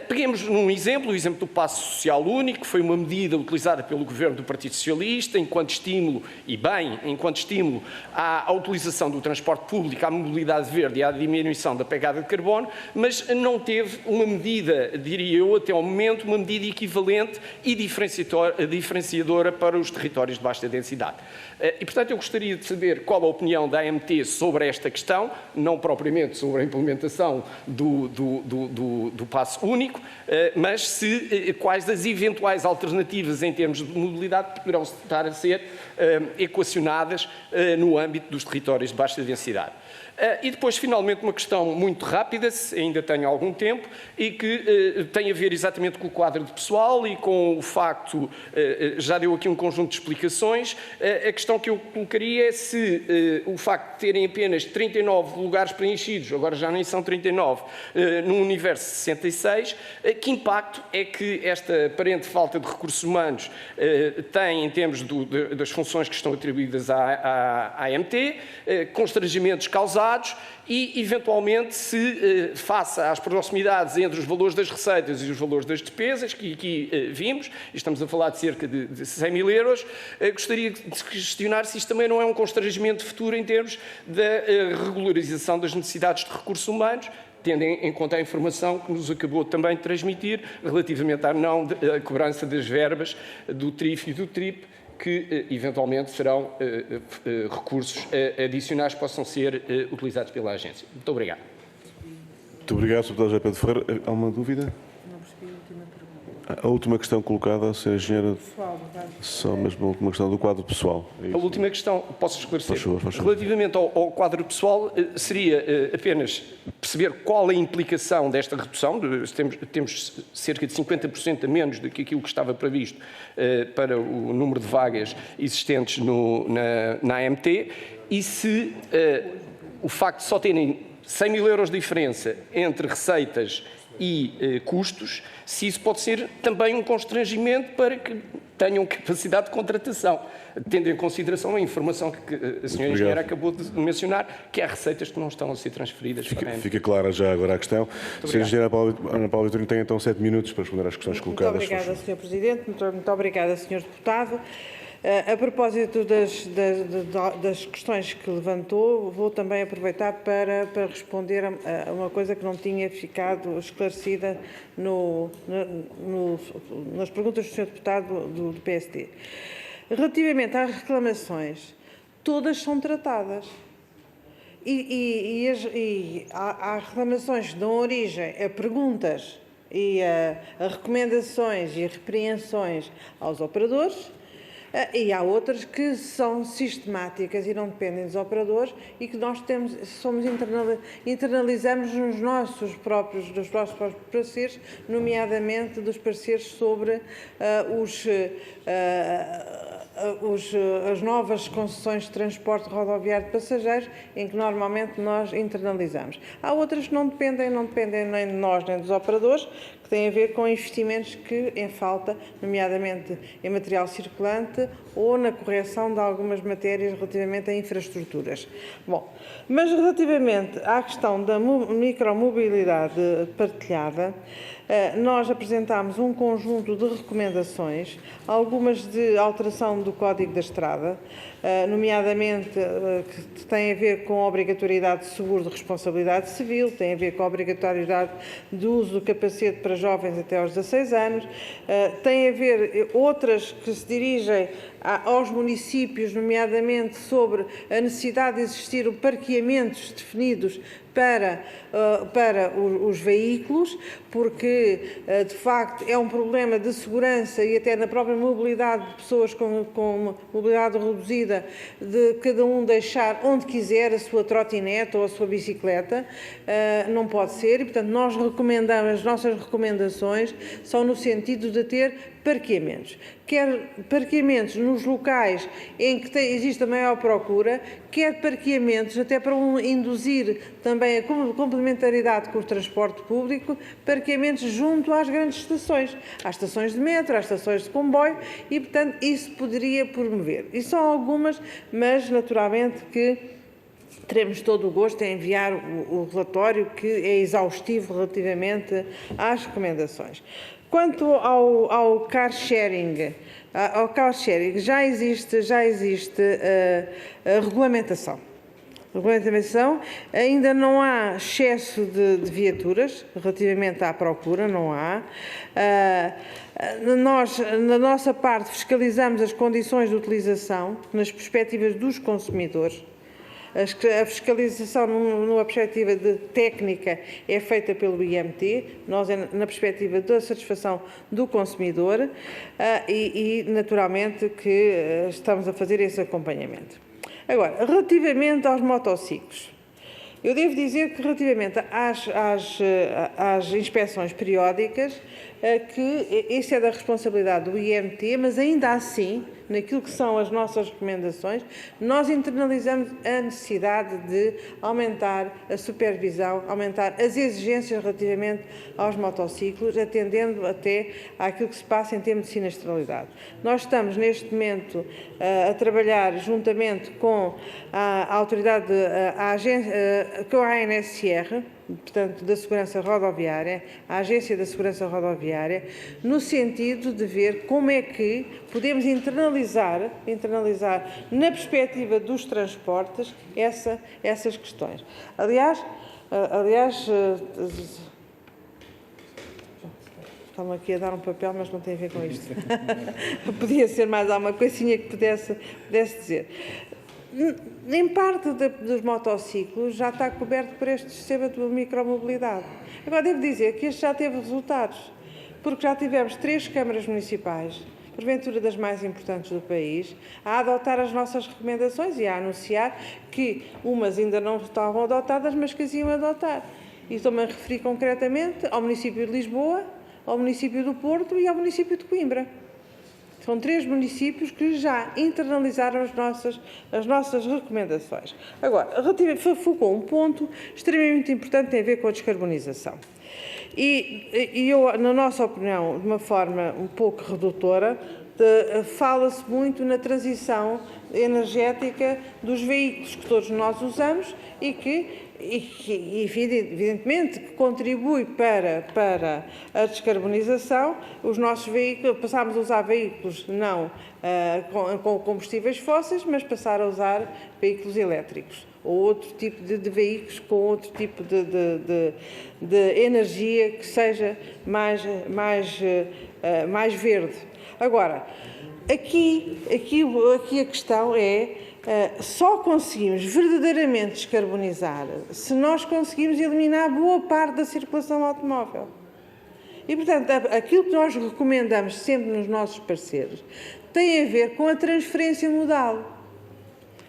Peguemos num exemplo, o exemplo do passe social único, que foi uma medida utilizada pelo governo do Partido Socialista enquanto estímulo, e bem, enquanto estímulo à utilização do transporte público, à mobilidade verde e à diminuição da pegada de carbono, mas não teve uma medida, diria eu, até ao momento, uma medida equivalente e diferenciadora para os territórios de baixa densidade. E, portanto, eu gostaria de saber qual a opinião da AMT sobre esta questão, não propriamente sobre a implementação do passe único, mas quais as eventuais alternativas em termos de mobilidade poderão estar a ser equacionadas no âmbito dos territórios de baixa densidade. E depois, finalmente, uma questão muito rápida, se ainda tenho algum tempo, e que tem a ver exatamente com o quadro de pessoal e com o facto, já deu aqui um conjunto de explicações, a questão que eu colocaria é se o facto de terem apenas 39 lugares preenchidos, agora já nem são 39, num universo de 66, que impacto é que esta aparente falta de recursos humanos tem em termos das funções que estão atribuídas à AMT, constrangimentos causados, e, eventualmente, se face às proximidades entre os valores das receitas e os valores das despesas, que aqui vimos, e estamos a falar de cerca de 100 mil euros, gostaria de questionar se isto também não é um constrangimento futuro em termos da regularização das necessidades de recursos humanos, tendo em conta a informação que nos acabou também de transmitir relativamente à não cobrança das verbas do TRIF e do TRIP, que eventualmente serão recursos adicionais que possam ser utilizados pela agência. Muito obrigado. Muito obrigado, Sr. Deputado José Pedro Ferreira. Há uma dúvida? Não percebi a última pergunta. A última questão colocada, Sra. Engenheira, Pessoal, só mesmo a última questão do quadro pessoal. É A isso? última questão, posso esclarecer? Faz favor, faz favor. Relativamente ao quadro pessoal, seria apenas perceber qual a implicação desta redução. Temos cerca de 50% a menos do que aquilo que estava previsto para o número de vagas existentes na AMT, e se o facto de só terem 100 mil euros de diferença entre receitas e custos, se isso pode ser também um constrangimento para que tenham capacidade de contratação, tendo em consideração a informação que a Sra. Engenheira acabou de mencionar, que há receitas que não estão a ser transferidas para a AMT. Fica clara já agora a questão. Sra. Engenheira Ana Paula Vitorino tem então 7 minutos para responder às questões colocadas. Muito obrigada, Sr. Presidente. Muito obrigada, Sr. Deputado. A propósito das questões que levantou, vou também aproveitar para responder a uma coisa que não tinha ficado esclarecida nas perguntas do Sr. Deputado do PSD. Relativamente às reclamações, todas são tratadas. E há reclamações que dão origem a perguntas e a recomendações e repreensões aos operadores, e há outras que são sistemáticas e não dependem dos operadores e que nós internalizamos nos nossos próprios pareceres, nomeadamente dos pareceres sobre as novas concessões de transporte rodoviário de passageiros, em que normalmente nós internalizamos. Há outras que não dependem nem de nós nem dos operadores, que têm a ver com investimentos que em falta, nomeadamente em material circulante ou na correção de algumas matérias relativamente a infraestruturas. Bom, mas relativamente à questão da micromobilidade partilhada, nós apresentámos um conjunto de recomendações, algumas de alteração do Código da Estrada, nomeadamente que têm a ver com a obrigatoriedade de seguro de responsabilidade civil, tem a ver com a obrigatoriedade do uso do capacete para jovens até aos 16 anos, tem a ver outras que se dirigem aos municípios, nomeadamente sobre a necessidade de existir parqueamentos definidos para os veículos, porque, de facto, é um problema de segurança e até na própria mobilidade de pessoas com mobilidade reduzida, de cada um deixar onde quiser a sua trotinete ou a sua bicicleta. Não pode ser e, portanto, nós recomendamos, as nossas recomendações são no sentido de ter parqueamentos. Quer parqueamentos nos locais em que existe a maior procura, quer parqueamentos até para induzir também a complementaridade com o transporte público, parqueamentos junto às grandes estações, às estações de metro, às estações de comboio e, portanto, isso poderia promover. E são algumas, mas naturalmente que teremos todo o gosto em enviar o relatório, que é exaustivo relativamente às recomendações. Quanto ao car sharing, já existe a regulamentação. Ainda não há excesso de viaturas relativamente à procura, não há. Nós, na nossa parte, fiscalizamos as condições de utilização nas perspectivas dos consumidores. A fiscalização numa perspectiva de técnica é feita pelo IMT, nós na perspectiva da satisfação do consumidor e naturalmente que estamos a fazer esse acompanhamento. Agora, relativamente aos motociclos, eu devo dizer que relativamente às inspeções periódicas, que isso é da responsabilidade do IMT, mas ainda assim, naquilo que são as nossas recomendações, nós internalizamos a necessidade de aumentar a supervisão, aumentar as exigências relativamente aos motociclos, atendendo até àquilo que se passa em termos de sinistralidade. Nós estamos, neste momento, a trabalhar juntamente com a autoridade, com a ANSR, portanto, da Segurança Rodoviária, a Agência da Segurança Rodoviária, no sentido de ver como é que podemos internalizar na perspectiva dos transportes essas questões. Aliás, estão aqui a dar um papel, mas não tem a ver com isto. Podia ser mais alguma coisinha que pudesse dizer. Em parte dos motociclos já está coberto por este sistema de micromobilidade. Agora, devo dizer que este já teve resultados, porque já tivemos 3 câmaras municipais, porventura das mais importantes do país, a adotar as nossas recomendações e a anunciar que umas ainda não estavam adotadas, mas que as iam adotar. E estou-me a referir concretamente ao município de Lisboa, ao município do Porto e ao município de Coimbra. São 3 municípios que já internalizaram as nossas recomendações. Agora, focou um ponto extremamente importante, tem a ver com a descarbonização. E eu, na nossa opinião, de uma forma um pouco redutora, fala-se muito na transição energética dos veículos que todos nós usamos e que evidentemente, que contribui para a descarbonização. Os nossos veículos, passámos a usar veículos não com combustíveis fósseis, mas passar a usar veículos elétricos ou outro tipo de veículos com outro tipo de energia que seja mais verde. Agora, aqui a questão é só conseguimos verdadeiramente descarbonizar se nós conseguimos eliminar boa parte da circulação automóvel. E, portanto, aquilo que nós recomendamos sempre nos nossos parceiros tem a ver com a transferência modal.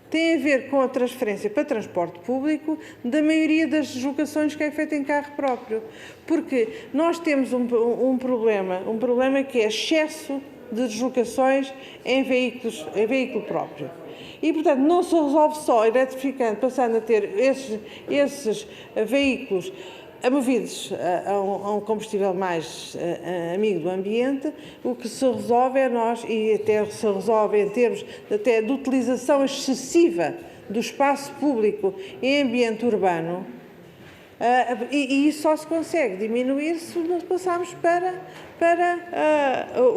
Tem a ver com a transferência para transporte público da maioria das deslocações que é feita em carro próprio. Porque nós temos um problema que é excesso de deslocações em veículo próprio. E, portanto, não se resolve só eletrificando, passando a ter esses veículos movidos a um combustível mais amigo do ambiente. O que se resolve é e até se resolve em termos até de utilização excessiva do espaço público em ambiente urbano, e isso só se consegue diminuir se passarmos para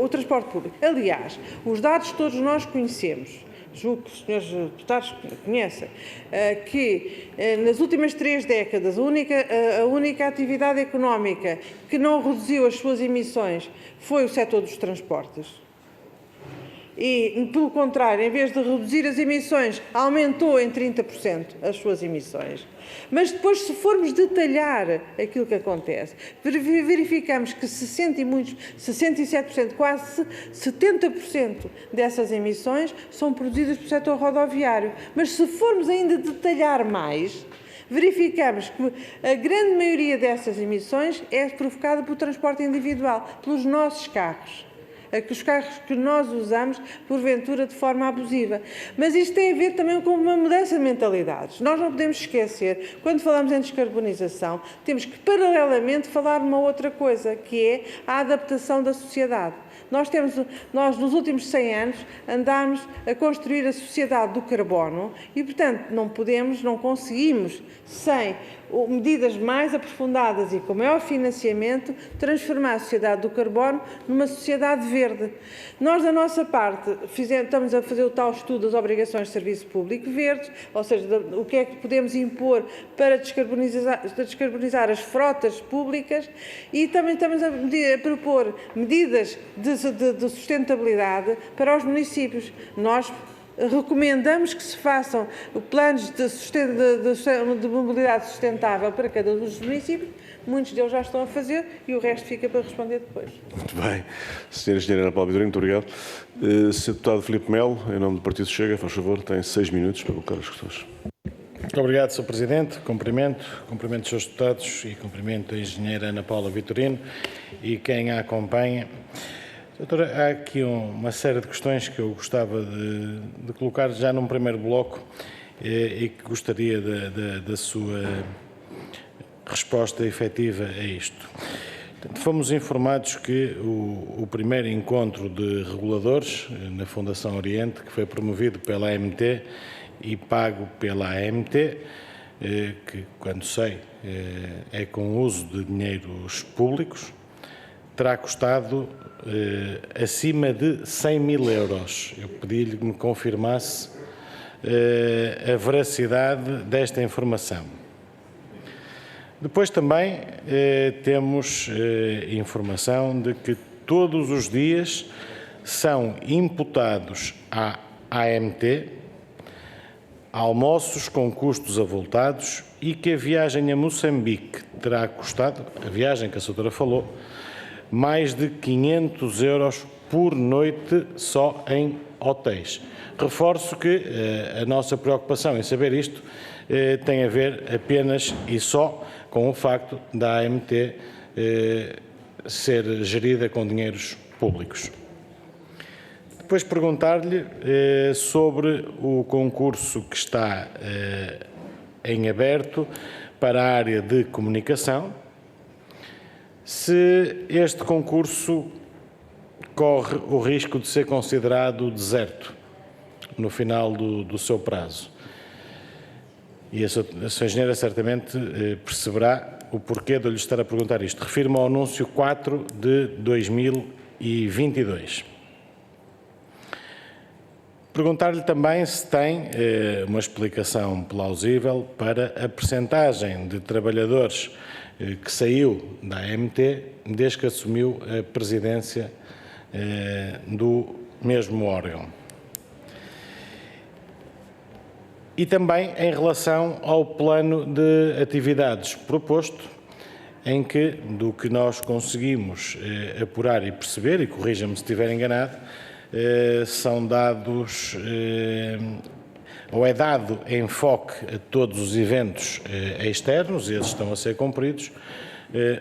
o transporte público. Aliás, os dados todos nós conhecemos, julgo que os senhores deputados conhecem, que nas últimas 3 décadas a única atividade económica que não reduziu as suas emissões foi o setor dos transportes. E, pelo contrário, em vez de reduzir as emissões, aumentou em 30% as suas emissões. Mas depois, se formos detalhar aquilo que acontece, verificamos que 67%, quase 70% dessas emissões são produzidas pelo setor rodoviário. Mas se formos ainda detalhar mais, verificamos que a grande maioria dessas emissões é provocada pelo transporte individual, pelos nossos carros. Os carros que nós usamos, porventura, de forma abusiva. Mas isto tem a ver também com uma mudança de mentalidades. Nós não podemos esquecer, quando falamos em descarbonização, temos que, paralelamente, falar de uma outra coisa, que é a adaptação da sociedade. Nós nos últimos 100 anos andámos a construir a sociedade do carbono e, portanto, não conseguimos, sem medidas mais aprofundadas e com maior financiamento, transformar a sociedade do carbono numa sociedade verde. Nós, da nossa parte, estamos a fazer o tal estudo das obrigações de serviço público verdes, ou seja, o que é que podemos impor para descarbonizar as frotas públicas, e também estamos a propor medidas de sustentabilidade para os municípios. Nós recomendamos que se façam planos de mobilidade sustentável para cada um dos municípios. Muitos deles já estão a fazer e o resto fica para responder depois. Muito bem. Senhora Engenheira Ana Paula Vitorino, muito obrigado. Sr. Deputado Filipe Melo, em nome do Partido Chega, faz favor, tem 6 minutos para colocar as questões. Muito obrigado, Sr. Presidente. Cumprimento os Srs. Deputados e cumprimento a Engenheira Ana Paula Vitorino e quem a acompanha. Doutora, há aqui uma série de questões que eu gostava de colocar já num primeiro bloco e que gostaria da sua resposta efetiva a isto. Fomos informados que o primeiro encontro de reguladores na Fundação Oriente, que foi promovido pela AMT e pago pela AMT, que, quando sei, é com uso de dinheiros públicos, terá custado acima de 100 mil euros. Eu pedi-lhe que me confirmasse a veracidade desta informação. Depois também temos informação de que todos os dias são imputados à AMT almoços com custos avultados e que a viagem a Moçambique terá custado, a viagem que a doutora falou, mais de 500 euros por noite só em hotéis. Reforço que a nossa preocupação em saber isto tem a ver apenas e só com o facto da AMT ser gerida com dinheiros públicos. Depois perguntar-lhe sobre o concurso que está em aberto para a área de comunicação, se este concurso corre o risco de ser considerado deserto no final do seu prazo. E a sua engenheira certamente perceberá o porquê de eu lhe estar a perguntar isto. Refiro-me ao anúncio 4 de 2022. Perguntar-lhe também se tem uma explicação plausível para a percentagem de trabalhadores que saiu da AMT desde que assumiu a presidência do mesmo órgão. E também em relação ao plano de atividades proposto, em que, do que nós conseguimos apurar e perceber, e corrija-me se estiver enganado, são dados, ou é dado enfoque a todos os eventos externos, e eles estão a ser cumpridos,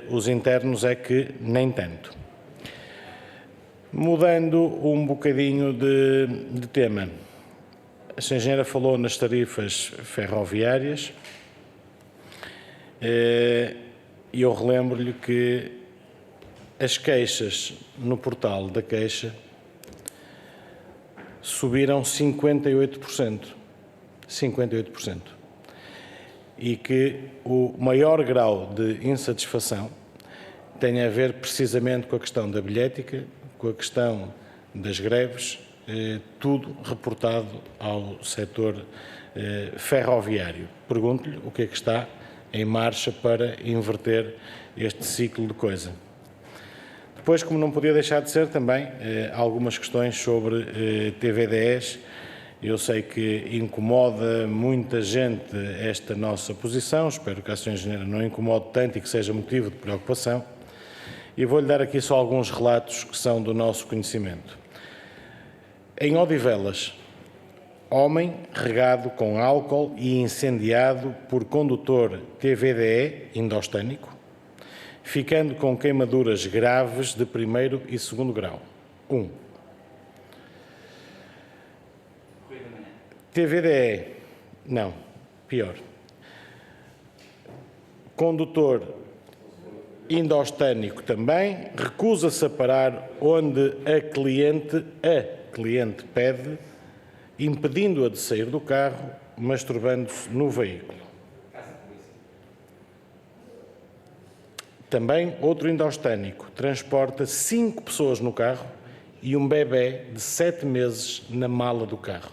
os internos é que nem tanto. Mudando um bocadinho de tema, a Sra. Engenheira falou nas tarifas ferroviárias e eu relembro-lhe que as queixas no portal da queixa subiram 58%. 58%. E que o maior grau de insatisfação tem a ver precisamente com a questão da bilhética, com a questão das greves, tudo reportado ao setor ferroviário. Pergunto-lhe o que é que está em marcha para inverter este ciclo de coisa. Depois, como não podia deixar de ser, também algumas questões sobre TV10. Eu sei que incomoda muita gente esta nossa posição, espero que a Sra. Engenheira não incomode tanto e que seja motivo de preocupação. E vou-lhe dar aqui só alguns relatos que são do nosso conhecimento. Em Odivelas, homem regado com álcool e incendiado por condutor TVDE indostânico, ficando com queimaduras graves de primeiro e segundo grau. 1. TVDE, não, pior. Condutor indostânico também, recusa-se a parar onde a cliente pede, impedindo-a de sair do carro, masturbando-se no veículo. Também outro indostânico transporta 5 pessoas no carro e um bebê de 7 meses na mala do carro.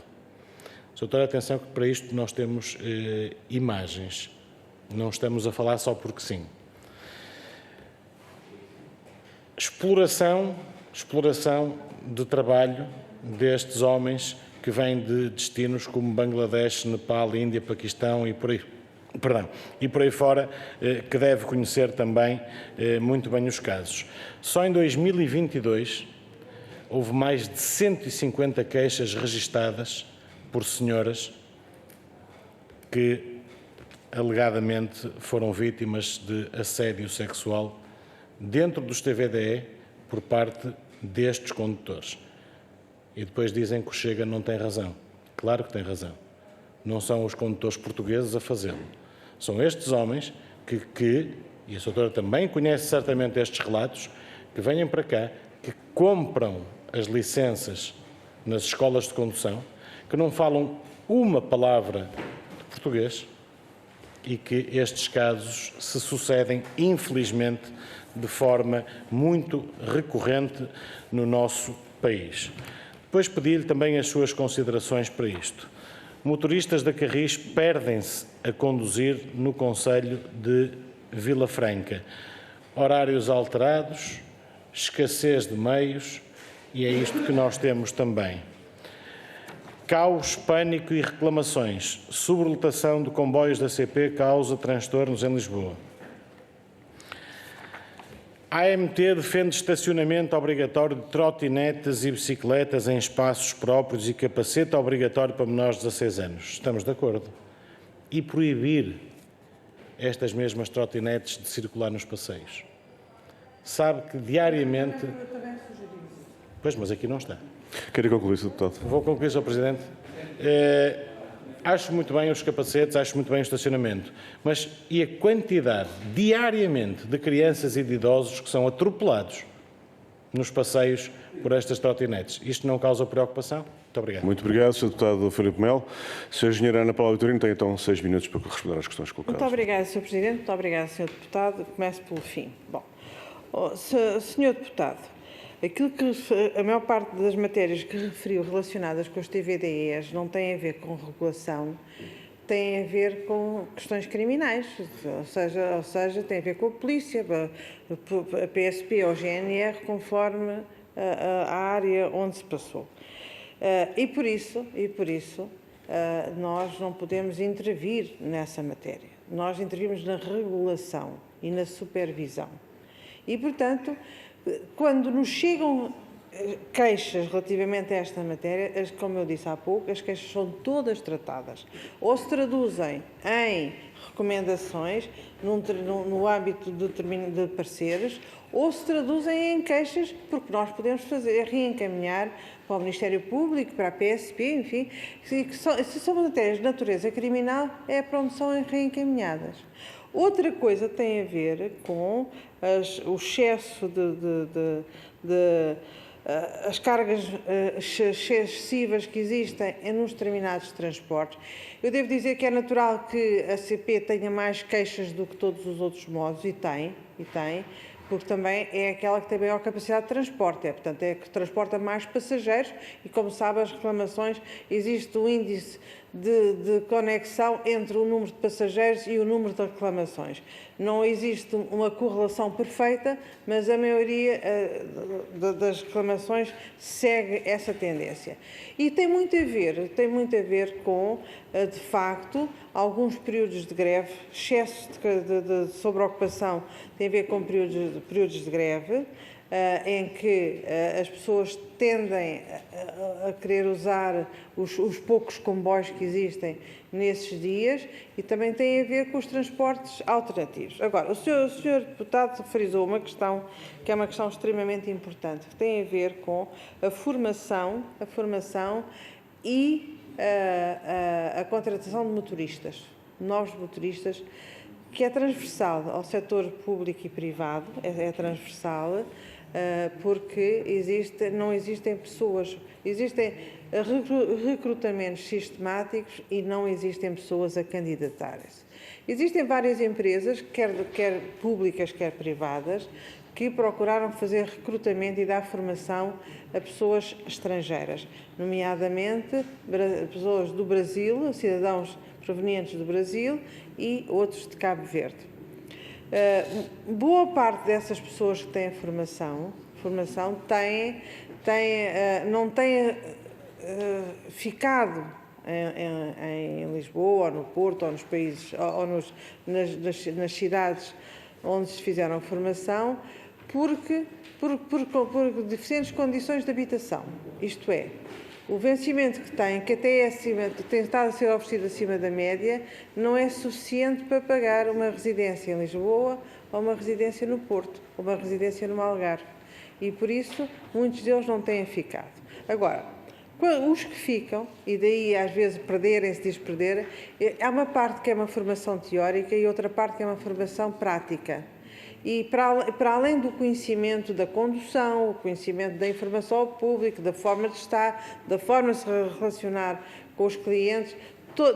Doutora, atenção que para isto nós temos imagens. Não estamos a falar só porque sim. Exploração de trabalho destes homens que vêm de destinos como Bangladesh, Nepal, Índia, Paquistão e por aí fora, que deve conhecer também muito bem os casos. Só em 2022 houve mais de 150 queixas registadas por senhoras que alegadamente foram vítimas de assédio sexual dentro dos TVDE por parte destes condutores. E depois dizem que o Chega não tem razão. Claro que tem razão. Não são os condutores portugueses a fazê-lo. São estes homens que, e a doutora também conhece certamente estes relatos, que venham para cá, que compram as licenças nas escolas de condução, que não falam uma palavra de português e que estes casos se sucedem, infelizmente, de forma muito recorrente no nosso país. Depois pedi-lhe também as suas considerações para isto. Motoristas da Carris perdem-se a conduzir no concelho de Vila Franca. Horários alterados, escassez de meios e é isto que nós temos também. Caos, pânico e reclamações. Sobrelotação de comboios da CP causa transtornos em Lisboa. A AMT defende estacionamento obrigatório de trotinetas e bicicletas em espaços próprios e capacete obrigatório para menores de 16 anos. Estamos de acordo. E proibir estas mesmas trotinetes de circular nos passeios. Sabe que diariamente... Pois, mas aqui não está. Quero concluir, Sr. Deputado. Vou concluir, Sr. Presidente. Acho muito bem os capacetes, acho muito bem o estacionamento, mas e a quantidade, diariamente, de crianças e de idosos que são atropelados nos passeios por estas trotinetes? Isto não causa preocupação? Muito obrigado. Muito obrigado, Sr. Deputado Filipe Melo. Sra. Engenheira Ana Paula Vitorino tem então 6 minutos para responder às questões colocadas. Muito obrigada, Sr. Presidente. Muito obrigada, Sr. Deputado. Começo pelo fim. Bom, Sr. Deputado, aquilo que a maior parte das matérias que referiu relacionadas com os TVDEs não tem a ver com regulação, tem a ver com questões criminais, ou seja, tem a ver com a polícia, a PSP ou a GNR, conforme a área onde se passou. E por isso, nós não podemos intervir nessa matéria. Nós intervimos na regulação e na supervisão. E, portanto, quando nos chegam queixas relativamente a esta matéria, como eu disse há pouco, as queixas são todas tratadas. Ou se traduzem em recomendações no âmbito de parceiros, ou se traduzem em queixas, porque nós podemos reencaminhar para o Ministério Público, para a PSP, enfim, se são matérias de natureza criminal, é para onde são reencaminhadas. Outra coisa tem a ver com o excesso as cargas excessivas que existem nos determinados transportes. Eu devo dizer que é natural que a CP tenha mais queixas do que todos os outros modos, e tem, porque também é aquela que tem maior capacidade de transporte, portanto, é que transporta mais passageiros e, como sabe, as reclamações, existe um índice de conexão entre o número de passageiros e o número de reclamações. Não existe uma correlação perfeita, mas a maioria das reclamações segue essa tendência. E tem muito a ver com, de facto, alguns períodos de greve, excesso de sobreocupação tem a ver com períodos de greve, em que as pessoas tendem a querer usar os poucos comboios que existem nesses dias, e também tem a ver com os transportes alternativos. Agora, o Sr. Deputado frisou uma questão que é uma questão extremamente importante, que tem a ver com a formação e a contratação de motoristas, novos motoristas, que é transversal ao setor público e privado, é transversal, porque não existem pessoas, existem recrutamentos sistemáticos e não existem pessoas a candidatarem-se. Existem várias empresas, quer públicas, quer privadas, que procuraram fazer recrutamento e dar formação a pessoas estrangeiras, nomeadamente pessoas do Brasil, cidadãos provenientes do Brasil e outros de Cabo Verde. Boa parte dessas pessoas que têm formação não têm ficado em Lisboa, ou no Porto, ou nos países, ou nas cidades onde se fizeram formação, por diferentes condições de habitação. Isto é, o vencimento que tem, que até tem estado a ser oferecido acima da média, não é suficiente para pagar uma residência em Lisboa, ou uma residência no Porto, ou uma residência no Algarve. E, por isso, muitos deles não têm ficado. Agora, os que ficam, e daí às vezes perderem-se, diz perder, há uma parte que é uma formação teórica e outra parte que é uma formação prática. E para além do conhecimento da condução, o conhecimento da informação ao público, da forma de estar, da forma de se relacionar com os clientes,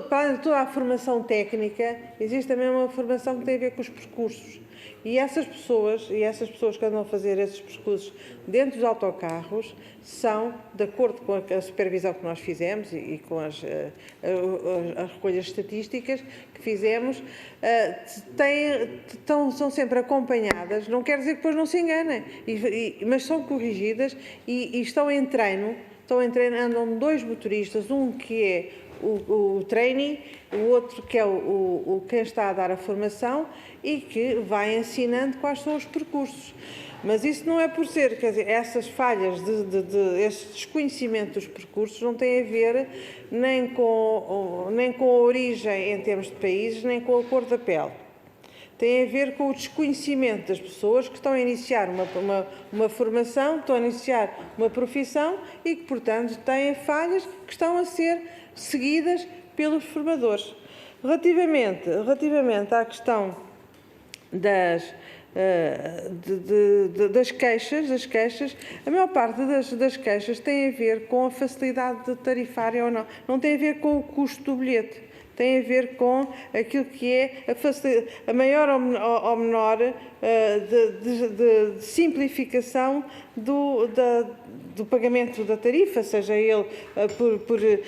para além de toda a formação técnica, existe também uma formação que tem a ver com os percursos. E essas pessoas que andam a fazer esses percursos dentro dos autocarros são, de acordo com a supervisão que nós fizemos e com as recolhas estatísticas que fizemos, são sempre acompanhadas, não quer dizer que depois não se enganem, mas são corrigidas e estão em treino, andam 2 motoristas, um que é o trainee, o outro que é quem está a dar a formação e que vai ensinando quais são os percursos. Mas isso não é por ser, quer dizer, essas falhas, esse desconhecimento dos percursos não tem a ver nem com a origem em termos de países, nem com a cor da pele. Tem a ver com o desconhecimento das pessoas que estão a iniciar uma formação, estão a iniciar uma profissão e que, portanto, têm falhas que estão a ser seguidas pelos formadores. Relativamente à questão das queixas, a maior parte das queixas tem a ver com a facilidade tarifária ou não. Não tem a ver com o custo do bilhete. Tem a ver com aquilo que é a maior ou menor de simplificação do pagamento da tarifa, seja ele que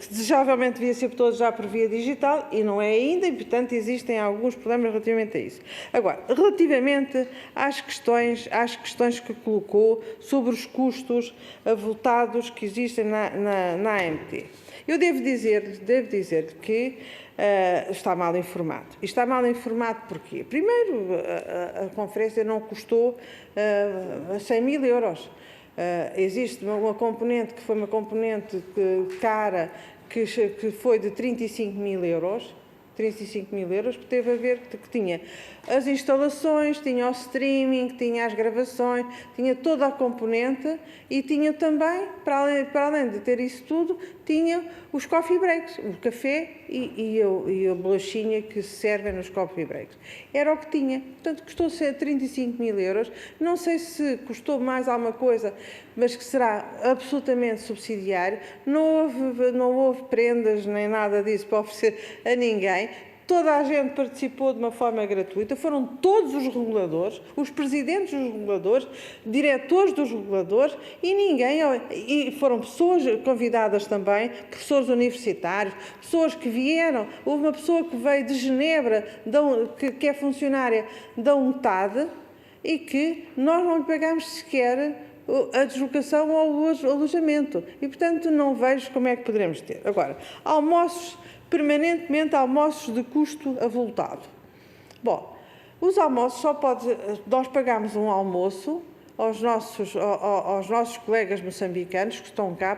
desejavelmente devia ser todos já por via digital, e não é ainda, e, portanto, existem alguns problemas relativamente a isso. Agora, relativamente às questões que colocou sobre os custos avultados que existem na AMT. Eu devo dizer que está mal informado. E está mal informado porquê? Primeiro, a conferência não custou 100.000 euros. Existe uma componente que foi uma componente cara, que foi de 35.000 euros. 35.000 euros, que teve a ver, que tinha as instalações, tinha o streaming, tinha as gravações, tinha toda a componente e tinha também, para além de ter isso tudo, tinha os coffee breaks, o café e a bolachinha que se servem nos coffee breaks. Era o que tinha. Portanto, custou 35.000 euros. Não sei se custou mais alguma coisa, mas que será absolutamente subsidiário. Não houve prendas nem nada disso para oferecer a ninguém. Toda a gente participou de uma forma gratuita, foram todos os reguladores, os presidentes dos reguladores, diretores dos reguladores e foram pessoas convidadas também, professores universitários, pessoas que vieram. Houve uma pessoa que veio de Genebra, que é funcionária da UNTAD, e que nós não lhe pagámos sequer a deslocação ou o alojamento. E, portanto, não vejo como é que poderemos ter. Agora, permanentemente almoços de custo avultado. Bom, os almoços nós pagamos um almoço aos nossos colegas moçambicanos que estão cá,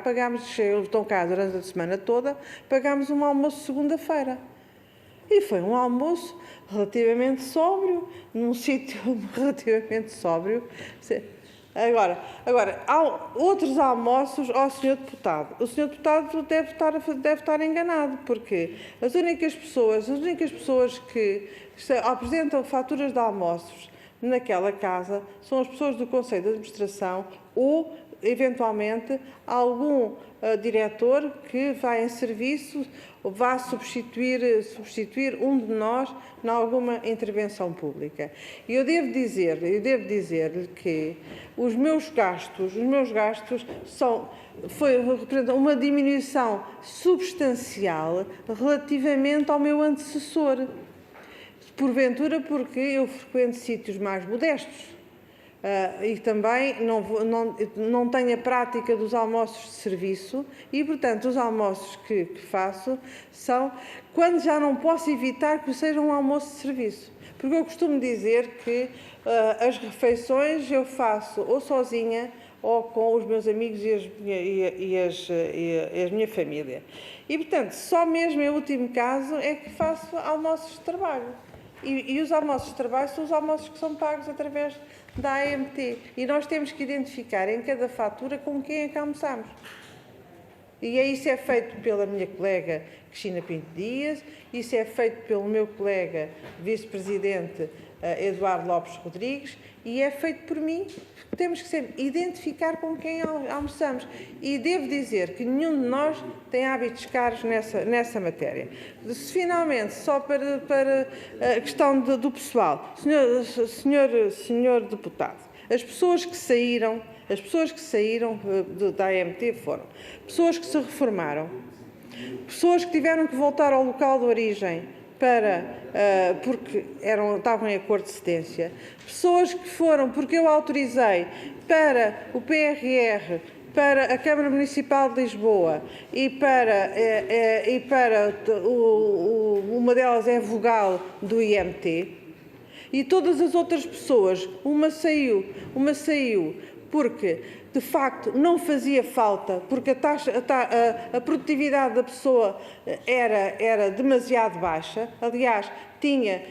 estão cá durante a semana toda, pagamos um almoço segunda-feira. E foi um almoço relativamente sóbrio, num sítio relativamente sóbrio. Agora, há outros almoços ao Sr. Deputado. O Sr. Deputado deve estar enganado, porque as únicas pessoas que apresentam faturas de almoços naquela casa são as pessoas do Conselho de Administração ou, eventualmente, algum diretor que vai em serviço ou vá substituir um de nós em alguma intervenção pública. E eu devo dizer-lhe que os meus gastos representam uma diminuição substancial relativamente ao meu antecessor. Porventura, porque eu frequento sítios mais modestos. E também não tenho a prática dos almoços de serviço e, portanto, os almoços que faço são quando já não posso evitar que sejam um almoço de serviço. Porque eu costumo dizer que as refeições eu faço ou sozinha ou com os meus amigos e a minha família. E, portanto, só mesmo em último caso é que faço almoços de trabalho. E os almoços de trabalho são os almoços que são pagos através da AMT. E nós temos que identificar em cada fatura com quem é que almoçamos. E isso é feito pela minha colega Cristina Pinto Dias, isso é feito pelo meu colega vice-presidente Eduardo Lopes Rodrigues e é feito por mim. Temos que sempre identificar com quem almoçamos. E devo dizer que nenhum de nós tem hábitos caros nessa matéria. Finalmente, só para a questão do pessoal, senhor deputado, as pessoas que saíram da AMT foram pessoas que se reformaram, pessoas que tiveram que voltar ao local de origem porque estavam em acordo de cedência, pessoas que foram porque eu autorizei para o PRR, para a Câmara Municipal de Lisboa e para uma delas é vogal do IMT, e todas as outras pessoas, uma saiu porque de facto não fazia falta, porque a produtividade da pessoa era demasiado baixa. Aliás, tinha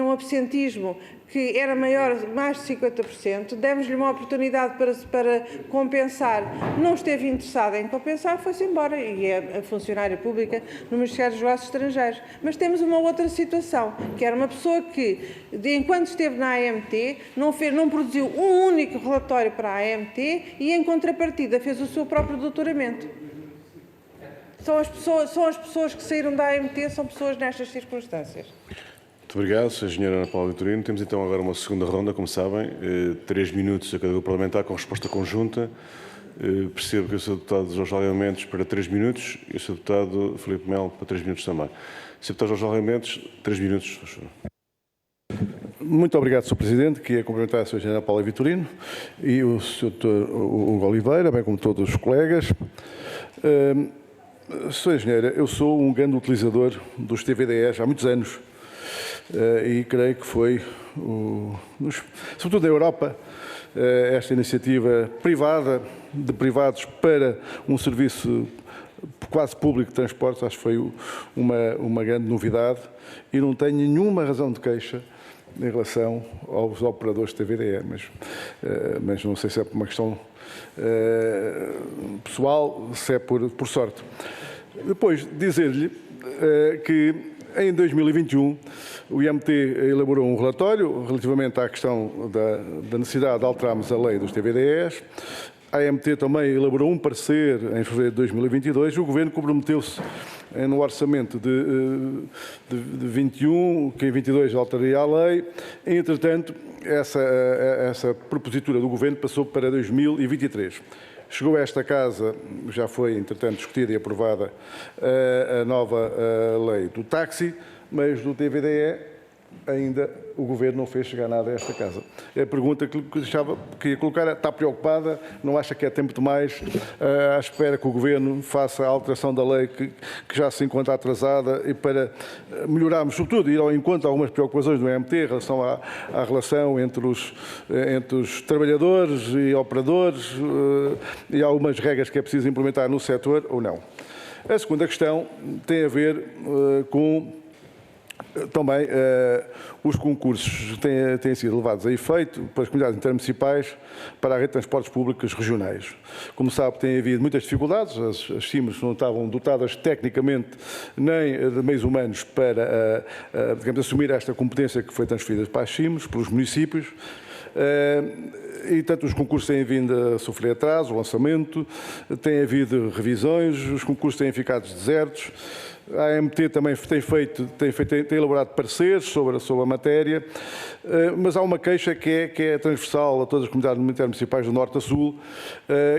um absentismo que era maior, mais de 50%, demos-lhe uma oportunidade para compensar, não esteve interessada em compensar, foi-se embora, e é funcionária pública no Ministério dos Negócios Estrangeiros. Mas temos uma outra situação, que era uma pessoa que, enquanto esteve na AMT, não produziu um único relatório para a AMT e, em contrapartida, fez o seu próprio doutoramento. São as pessoas que saíram da AMT, são pessoas nestas circunstâncias. Muito obrigado, Sra. Engenheira Ana Paula Vitorino. Temos então agora uma segunda ronda, como sabem, 3 minutos a cada grupo parlamentar com resposta conjunta. Percebo que o Sr. Deputado Jorge Almeida Mendes para 3 minutos e o Sr. Deputado Filipe Melo para 3 minutos também. Sr. Deputado Jorge Almeida Mendes, 3 minutos. Muito obrigado, Sr. Presidente. Queria cumprimentar a Sra. Engenheira Ana Paula Vitorino e o Sr. Dr. Hugo Oliveira, bem como todos os colegas. Sra. Engenheira, eu sou um grande utilizador dos TVDEs há muitos anos. E creio que foi, sobretudo na Europa, esta iniciativa privada, de privados para um serviço quase público de transportes, acho que foi uma grande novidade e não tenho nenhuma razão de queixa em relação aos operadores de TVDE, mas não sei se é por uma questão pessoal, se é por sorte. Depois, dizer-lhe que em 2021 o IMT elaborou um relatório relativamente à questão da necessidade de alterarmos a lei dos TVDEs. A AMT também elaborou um parecer em fevereiro de 2022. O Governo comprometeu-se no orçamento de 21, que em 22 alteraria a lei. Entretanto, essa propositura do Governo passou para 2023. Chegou a esta casa, já foi, entretanto, discutida e aprovada a nova lei do táxi, mas do TVDE ainda o Governo não fez chegar nada a esta casa. A pergunta que queria colocar é: está preocupada? Não acha que é tempo demais à espera que o Governo faça a alteração da lei que já se encontra atrasada e para melhorarmos, sobretudo, ir ao encontro a algumas preocupações do MT em relação à relação entre os trabalhadores e operadores e algumas regras que é preciso implementar no setor ou não? A segunda questão tem a ver com Também os concursos têm sido levados a efeito pelas comunidades intermunicipais para a rede de transportes públicos regionais. Como sabe, tem havido muitas dificuldades, as CIMs não estavam dotadas tecnicamente nem de meios humanos para, digamos, assumir esta competência que foi transferida para as CIMs, pelos municípios. E, tanto os concursos têm vindo a sofrer atraso, o lançamento, tem havido revisões, os concursos têm ficado desertos. A AMT também tem elaborado pareceres sobre a matéria, mas há uma queixa que é transversal a todas as comunidades intermunicipais do Norte a Sul,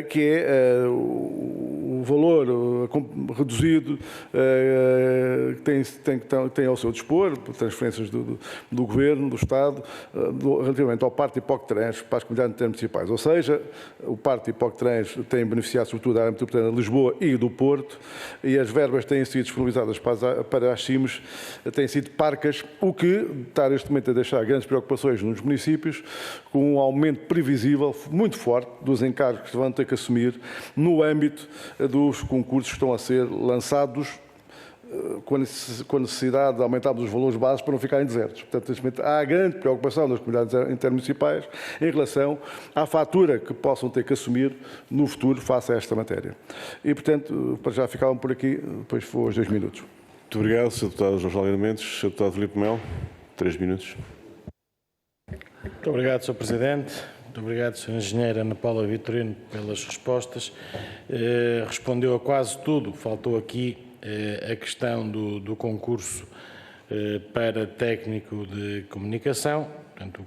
que é o valor reduzido que tem ao seu dispor, por transferências do Governo, do Estado, relativamente ao Parque Hipoctrans para as comunidades intermunicipais. Ou seja, o Parque Hipoctrans tem beneficiado sobretudo da área metropolitana de Lisboa e do Porto, e as verbas têm sido disponibilizadas para as CIMs, têm sido parcas, o que está neste momento a deixar grandes preocupações nos municípios, com um aumento previsível muito forte dos encargos que vão ter que assumir no âmbito dos concursos que estão a ser lançados, com a necessidade de aumentarmos os valores básicos para não ficarem desertos. Portanto, neste momento, há grande preocupação das comunidades intermunicipais em relação à fatura que possam ter que assumir no futuro face a esta matéria. E, portanto, para já ficavam por aqui, depois foi os 2 minutos. Muito obrigado, Sr. Deputado João Almeida Mendes. Sr. Deputado Filipe Melo, 3 minutos. Muito obrigado, Sr. Presidente. Muito obrigado, Sra. Engenheira Ana Paula Vitorino, pelas respostas. Respondeu a quase tudo. Faltou aqui a questão do concurso para técnico de comunicação, portanto,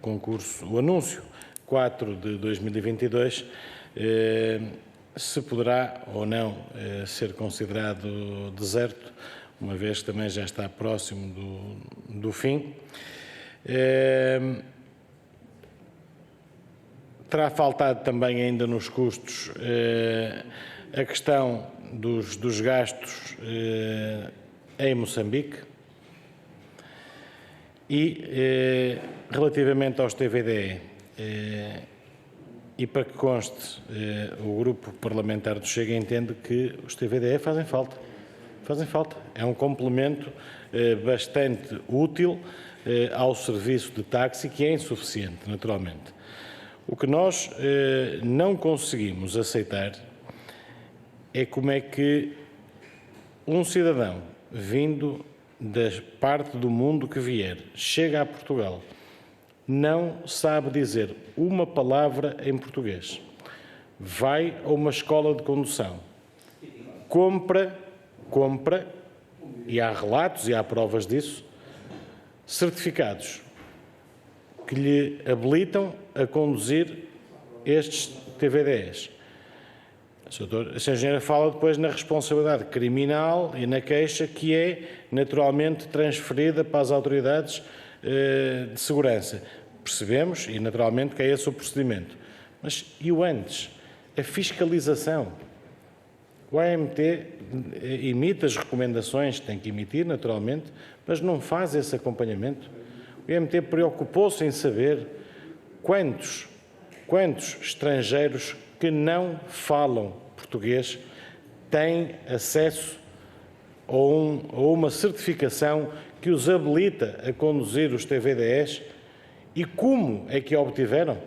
o anúncio 4 de 2022, se poderá ou não ser considerado deserto, uma vez que também já está próximo do fim. Terá faltado também ainda nos custos a questão dos gastos em Moçambique e relativamente aos TVDE, e para que conste, o grupo parlamentar do Chega entende que os TVDE fazem falta. É um complemento bastante útil ao serviço de táxi, que é insuficiente, naturalmente. O que nós não conseguimos aceitar é como é que um cidadão vindo da parte do mundo que vier, chega a Portugal, não sabe dizer uma palavra em português, vai a uma escola de condução, compra, e há relatos e há provas disso, certificados que lhe habilitam a conduzir estes TVDEs. A Sra. Engenheira fala depois na responsabilidade criminal e na queixa que é naturalmente transferida para as autoridades de segurança. Percebemos, e naturalmente, que é esse o procedimento. Mas e o antes? A fiscalização. O AMT emite as recomendações, tem que emitir, naturalmente, mas não faz esse acompanhamento. O IMT preocupou-se em saber quantos estrangeiros que não falam português têm acesso a uma certificação que os habilita a conduzir os TVDEs e como é que a obtiveram.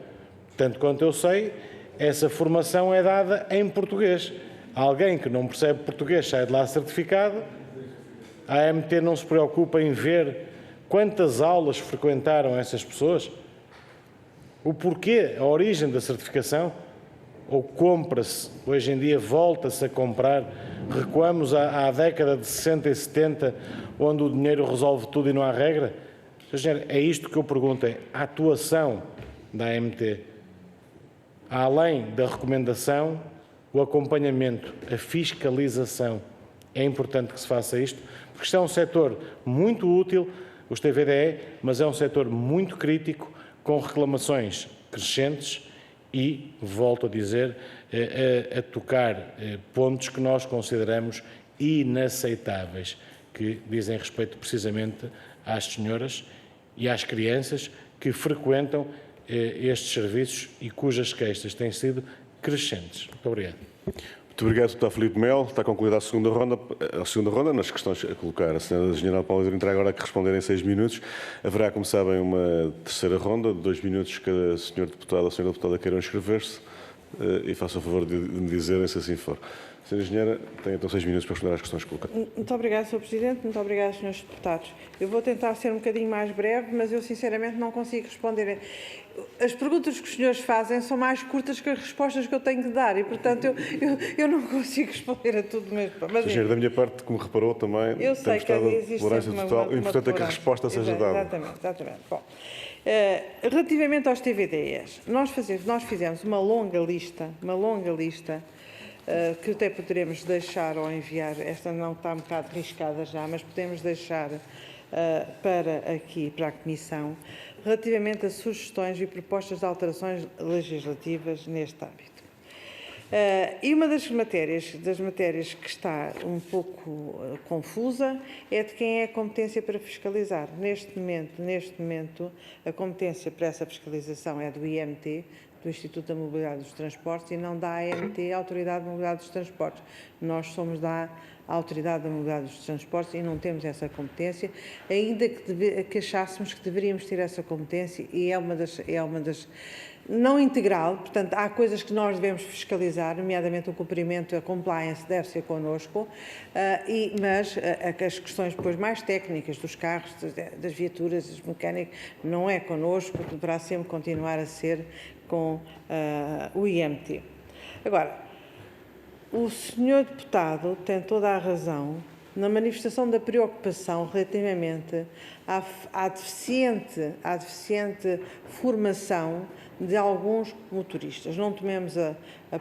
Tanto quanto eu sei, essa formação é dada em português. Alguém que não percebe português sai de lá certificado, a AMT não se preocupa em ver quantas aulas frequentaram essas pessoas, o porquê, a origem da certificação, ou compra-se, hoje em dia volta-se a comprar, recuamos à década de 60 e 70, onde o dinheiro resolve tudo e não há regra? É isto que eu pergunto, é a atuação da AMT, além da recomendação, o acompanhamento, a fiscalização. É importante que se faça isto, porque isto é um setor muito útil, os TVDE, mas é um setor muito crítico, com reclamações crescentes e, volto a dizer, a tocar pontos que nós consideramos inaceitáveis, que dizem respeito precisamente às senhoras e às crianças que frequentam estes serviços e cujas queixas têm sido crescentes. Muito obrigado. Muito Muito obrigado, Sr. Deputado Filipe Melo. Está concluída a segunda ronda nas questões a colocar. A Sra. Engenheira Ana Paula terá agora que responder em 6 minutos. Haverá, como sabem, uma terceira ronda de 2 minutos cada Sr. Deputado ou Sra. Deputada queiram inscrever-se e façam o favor de me dizerem se assim for. Sra. Engenheira, tem então 6 minutos para responder às questões colocadas. Muito obrigada, Sr. Presidente. Muito obrigada, Srs. Deputados. Eu vou tentar ser um bocadinho mais breve, mas eu sinceramente não consigo responder. As perguntas que os senhores fazem são mais curtas que as respostas que eu tenho que dar e, portanto, eu não consigo responder a tudo mesmo. Mas, Engenheiro, da minha parte, como reparou, também eu sei que existe tolerância total. O importante é que a resposta seja dada. Exatamente. Bom, relativamente aos TVDs, nós fizemos uma longa lista que até poderemos deixar ou enviar, esta não está um bocado riscada já, mas podemos deixar para a Comissão, relativamente a sugestões e propostas de alterações legislativas neste âmbito. E uma das matérias que está um pouco confusa é de quem é a competência para fiscalizar. Neste momento, a competência para essa fiscalização é do IMT, do Instituto da Mobilidade dos Transportes, e não da AMT, Autoridade da Mobilidade dos Transportes. Nós somos da Autoridade da Mobilidade dos Transportes e não temos essa competência, ainda que achássemos que deveríamos ter essa competência, e é uma das não integral, portanto, há coisas que nós devemos fiscalizar, nomeadamente o cumprimento, a compliance deve ser connosco, mas as questões depois mais técnicas dos carros, das viaturas, dos mecânicos, não é connosco, deverá sempre continuar a ser com o IMT. Agora, o senhor deputado tem toda a razão na manifestação da preocupação relativamente à deficiente formação de alguns motoristas. Não tomemos a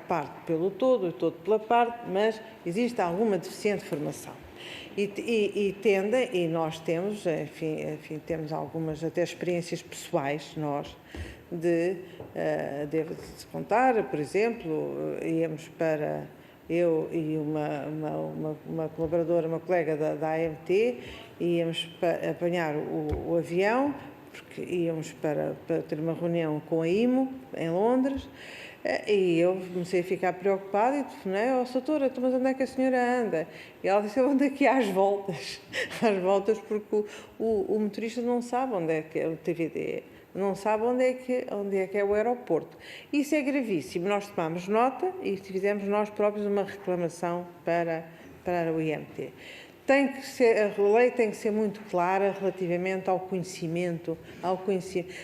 parte pelo todo, o todo pela parte, mas existe alguma deficiente formação. E nós temos, enfim, temos algumas até experiências pessoais, nós, devo-se contar, por exemplo, íamos para... Eu e uma colaboradora, uma colega da AMT, íamos apanhar o avião, porque íamos para ter uma reunião com a IMO, em Londres, e eu comecei a ficar preocupada e telefonei: doutora, mas onde é que a senhora anda? E ela disse: eu ando aqui às voltas, porque o motorista não sabe onde é que é o TVD. Não sabe onde é que é o aeroporto. Isso é gravíssimo. Nós tomamos nota e fizemos nós próprios uma reclamação para o IMT. A lei tem que ser muito clara relativamente ao conhecimento,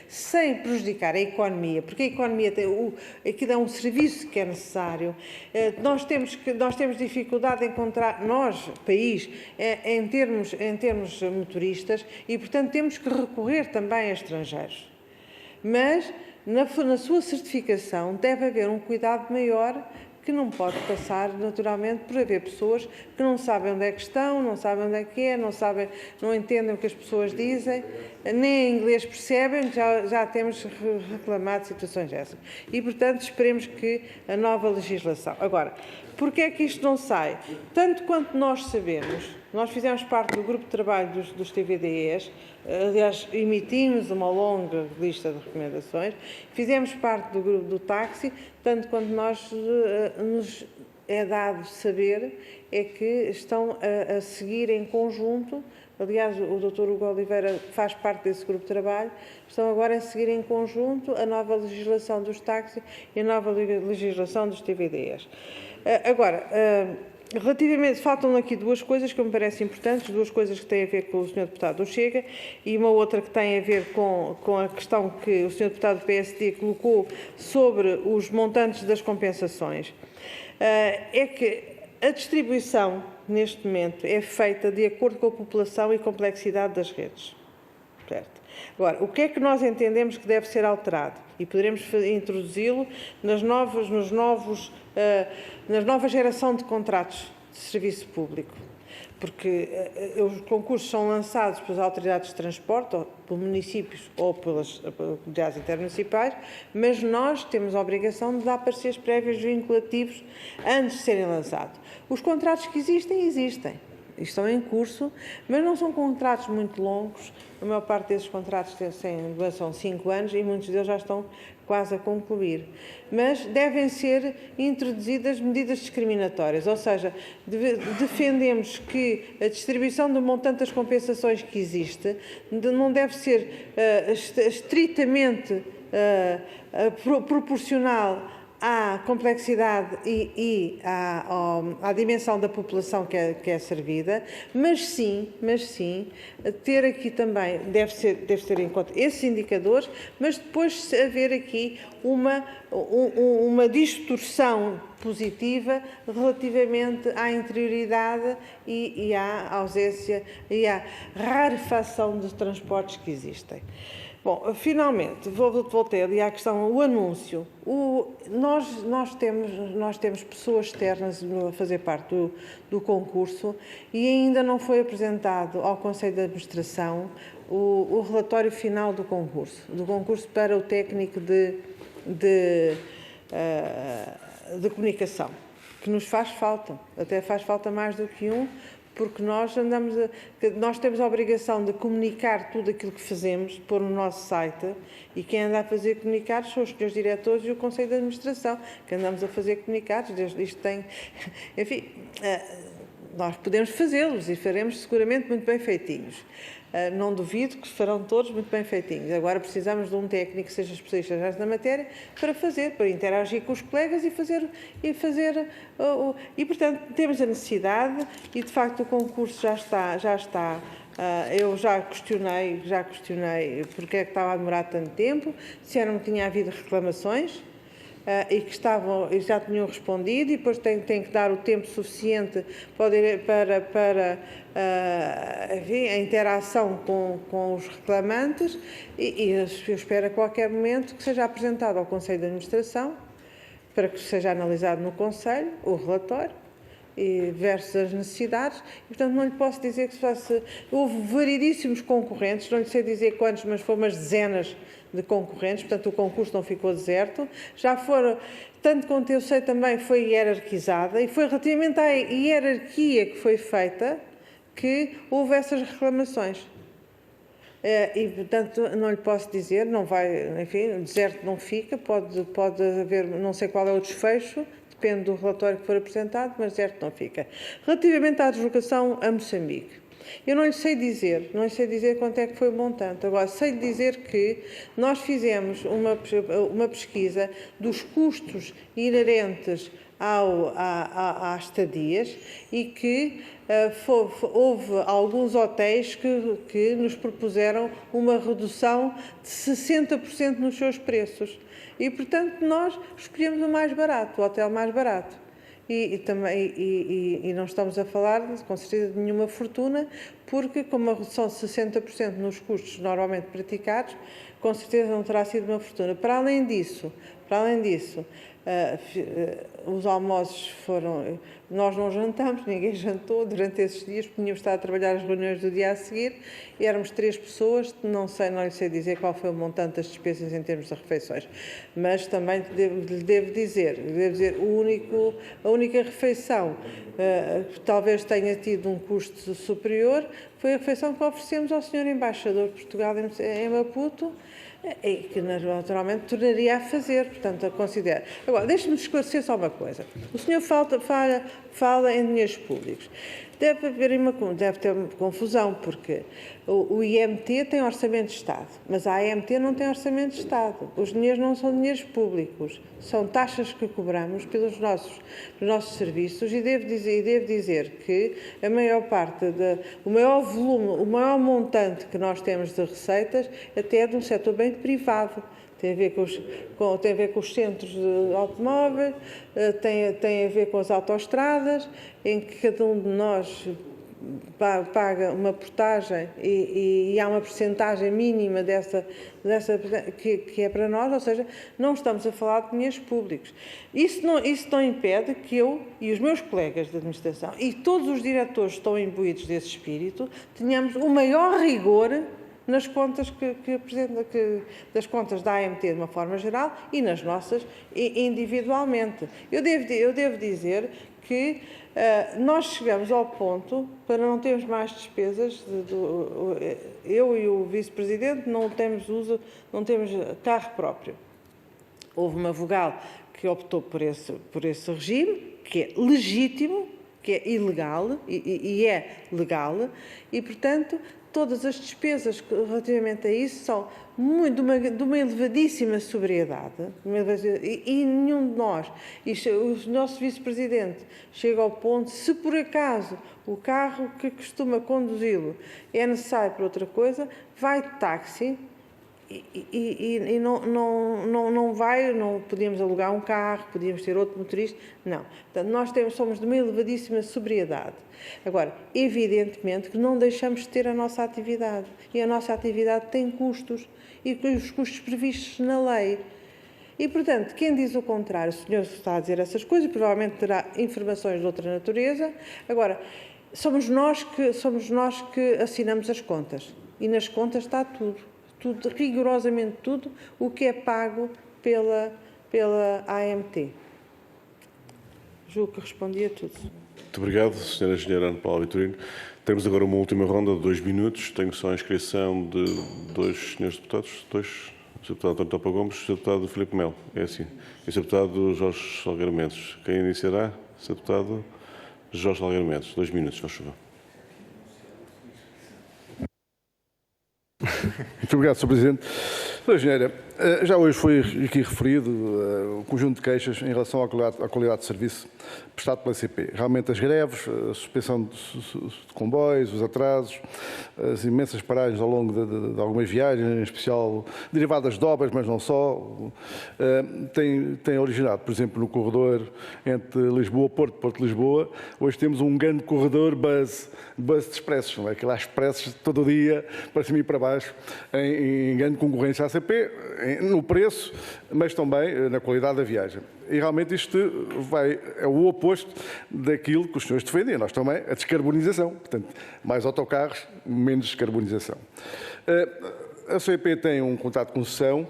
sem prejudicar a economia, porque a economia aquilo é um serviço que é necessário. Nós temos dificuldade em encontrar, nós, país, em termos motoristas, e, portanto, temos que recorrer também a estrangeiros. Mas, na sua certificação, deve haver um cuidado maior, que não pode passar, naturalmente, por haver pessoas que não sabem onde é que estão, não sabem onde é que é, não entendem o que as pessoas dizem, nem em inglês percebem, já temos reclamado de situações dessas. E, portanto, esperemos que a nova legislação... Agora, porquê é que isto não sai? Tanto quanto nós sabemos, nós fizemos parte do grupo de trabalho dos TVDEs, aliás, emitimos uma longa lista de recomendações, fizemos parte do grupo do táxi, tanto quanto nos é dado saber é que estão a seguir em conjunto, aliás, o Dr. Hugo Oliveira faz parte desse grupo de trabalho, estão agora a seguir em conjunto a nova legislação dos táxis e a nova legislação dos TVDEs. Agora, relativamente, faltam aqui duas coisas que me parecem importantes, duas coisas que têm a ver com o Sr. Deputado do Chega e uma outra que tem a ver com a questão que o Sr. Deputado do PSD colocou sobre os montantes das compensações. É que a distribuição, neste momento, é feita de acordo com a população e complexidade das redes. Certo? Agora, o que é que nós entendemos que deve ser alterado? E poderemos introduzi-lo na nova geração de contratos de serviço público. Porque os concursos são lançados pelas autoridades de transporte, ou por municípios ou pelas comunidades intermunicipais, mas nós temos a obrigação de dar pareceres prévios vinculativos antes de serem lançados. Os contratos que existem, estão em curso, mas não são contratos muito longos. A maior parte desses contratos são 5 anos e muitos deles já estão quase a concluir. Mas devem ser introduzidas medidas discriminatórias, ou seja, defendemos que a distribuição do montante das compensações que existe não deve ser estritamente proporcional à complexidade e à dimensão da população que é servida, mas sim, ter aqui também, deve ter em conta esses indicadores, mas depois haver aqui uma distorção positiva relativamente à interioridade e à ausência e à rarefação dos transportes que existem. Bom, finalmente, voltei ali à questão, o anúncio. Nós temos pessoas externas a fazer parte do concurso e ainda não foi apresentado ao Conselho de Administração o relatório final do concurso para o técnico de comunicação, que nos faz falta, até faz falta mais do que um, porque nós temos a obrigação de comunicar tudo aquilo que fazemos, pôr no nosso site, e quem anda a fazer comunicados são os senhores diretores e o Conselho de Administração, que andamos a fazer comunicados, isto tem, enfim, nós podemos fazê-los e faremos seguramente muito bem feitinhos. Não duvido que farão todos muito bem feitinhos. Agora precisamos de um técnico que seja especialista na matéria para interagir com os colegas e fazer e portanto temos a necessidade e de facto o concurso já está. Eu já questionei porque é que estava a demorar tanto tempo, se não tinha havido reclamações. E que já tinham respondido, e depois tem que dar o tempo suficiente para enfim, a interação com os reclamantes, e eu espero a qualquer momento que seja apresentado ao Conselho de Administração, para que seja analisado no Conselho o relatório, e versus as necessidades, e portanto não lhe posso dizer que se faça. Houve variedíssimos concorrentes, não lhe sei dizer quantos, mas foram umas dezenas de concorrentes, portanto o concurso não ficou deserto. Já foram, tanto quanto eu sei também, foi hierarquizada, e foi relativamente à hierarquia que foi feita que houve essas reclamações. E, portanto, não lhe posso dizer, não vai, enfim, deserto não fica, pode haver, não sei qual é o desfecho, depende do relatório que for apresentado, mas certo não fica. Relativamente à deslocação a Moçambique, eu não lhe sei dizer quanto é que foi o montante. Agora, sei lhe dizer que nós fizemos uma pesquisa dos custos inerentes às estadias e que houve alguns hotéis que nos propuseram uma redução de 60% nos seus preços. E, portanto, nós escolhemos o mais barato, o hotel mais barato. E não estamos a falar, com certeza, de nenhuma fortuna, porque com uma redução de 60% nos custos normalmente praticados, com certeza não terá sido uma fortuna. Para além disso, os almoços foram... Nós não jantamos, ninguém jantou durante esses dias, porque tínhamos estado a trabalhar as reuniões do dia a seguir, e éramos 3 pessoas, não lhe sei dizer qual foi o montante das despesas em termos de refeições, mas também devo dizer, a única refeição que talvez tenha tido um custo superior foi a refeição que oferecemos ao Sr. Embaixador de Portugal em Maputo, e que naturalmente tornaria a fazer, portanto, a considero. Agora, deixe-me esclarecer só uma coisa. O senhor fala em dinheiros públicos. Deve ter uma confusão, porque o IMT tem orçamento de Estado, mas a AMT não tem orçamento de Estado. Os dinheiros não são dinheiros públicos, são taxas que cobramos pelos nossos serviços, e devo dizer que a maior parte, o maior volume, o maior montante que nós temos de receitas até é de um setor bem privado. Tem a ver com os centros de automóveis, tem a ver com as autoestradas, em que cada um de nós paga uma portagem e há uma percentagem mínima dessa que é para nós, ou seja, não estamos a falar de dinheiros públicos. Isso não impede que eu e os meus colegas de administração e todos os diretores que estão imbuídos desse espírito tenhamos o maior rigor nas contas das contas da AMT de uma forma geral e nas nossas individualmente. Eu devo dizer que nós chegamos ao ponto, para não termos mais despesas, eu e o vice-presidente não temos carro próprio. Houve uma vogal que optou por esse regime, que é legítimo, que é ilegal e é legal, e, portanto, todas as despesas relativamente a isso são de uma elevadíssima sobriedade, e nenhum de nós, e o nosso vice-presidente chega ao ponto, se por acaso o carro que costuma conduzi-lo é necessário para outra coisa, vai de táxi, e não podíamos alugar um carro, podíamos ter outro motorista, não. Portanto, nós somos de uma elevadíssima sobriedade. Agora, evidentemente que não deixamos de ter a nossa atividade, e a nossa atividade tem custos, e os custos previstos na lei. E, portanto, quem diz o contrário, o senhor está a dizer essas coisas, provavelmente terá informações de outra natureza. Agora, somos nós que assinamos as contas, e nas contas está tudo, rigorosamente tudo, o que é pago pela AMT. Julgo que respondi a tudo. Muito obrigado, Sra. Engenheira Ana Paula Vitorino. Temos agora uma última ronda de 2 minutos. Tenho só a inscrição de 2 senhores deputados, o Sr. Deputado António Topa Gomes e o Sr. Deputado Filipe Melo. É assim. E o Sr. Deputado Jorge Salgueiro Mendes. Quem iniciará? O Sr. Deputado Jorge Salgueiro Mendes. 2 minutos, por favor. Muito obrigado, Sr. Presidente. Sra. Engenheira, já hoje foi aqui referido o conjunto de queixas em relação à qualidade de serviço prestado pela CP. Realmente as greves, a suspensão de comboios, os atrasos, as imensas paragens ao longo de algumas viagens, em especial derivadas de obras, mas não só, tem originado, por exemplo, no corredor entre Lisboa-Porto, Porto-Lisboa, hoje temos um grande corredor bus de expressos, não é? Aquilo há expressos todo dia, para cima e para baixo, em grande concorrência à CP, no preço, mas também na qualidade da viagem. E realmente isto é o oposto daquilo que os senhores defendem, nós também, a descarbonização. Portanto, mais autocarros, menos descarbonização. A CP tem um contrato de concessão,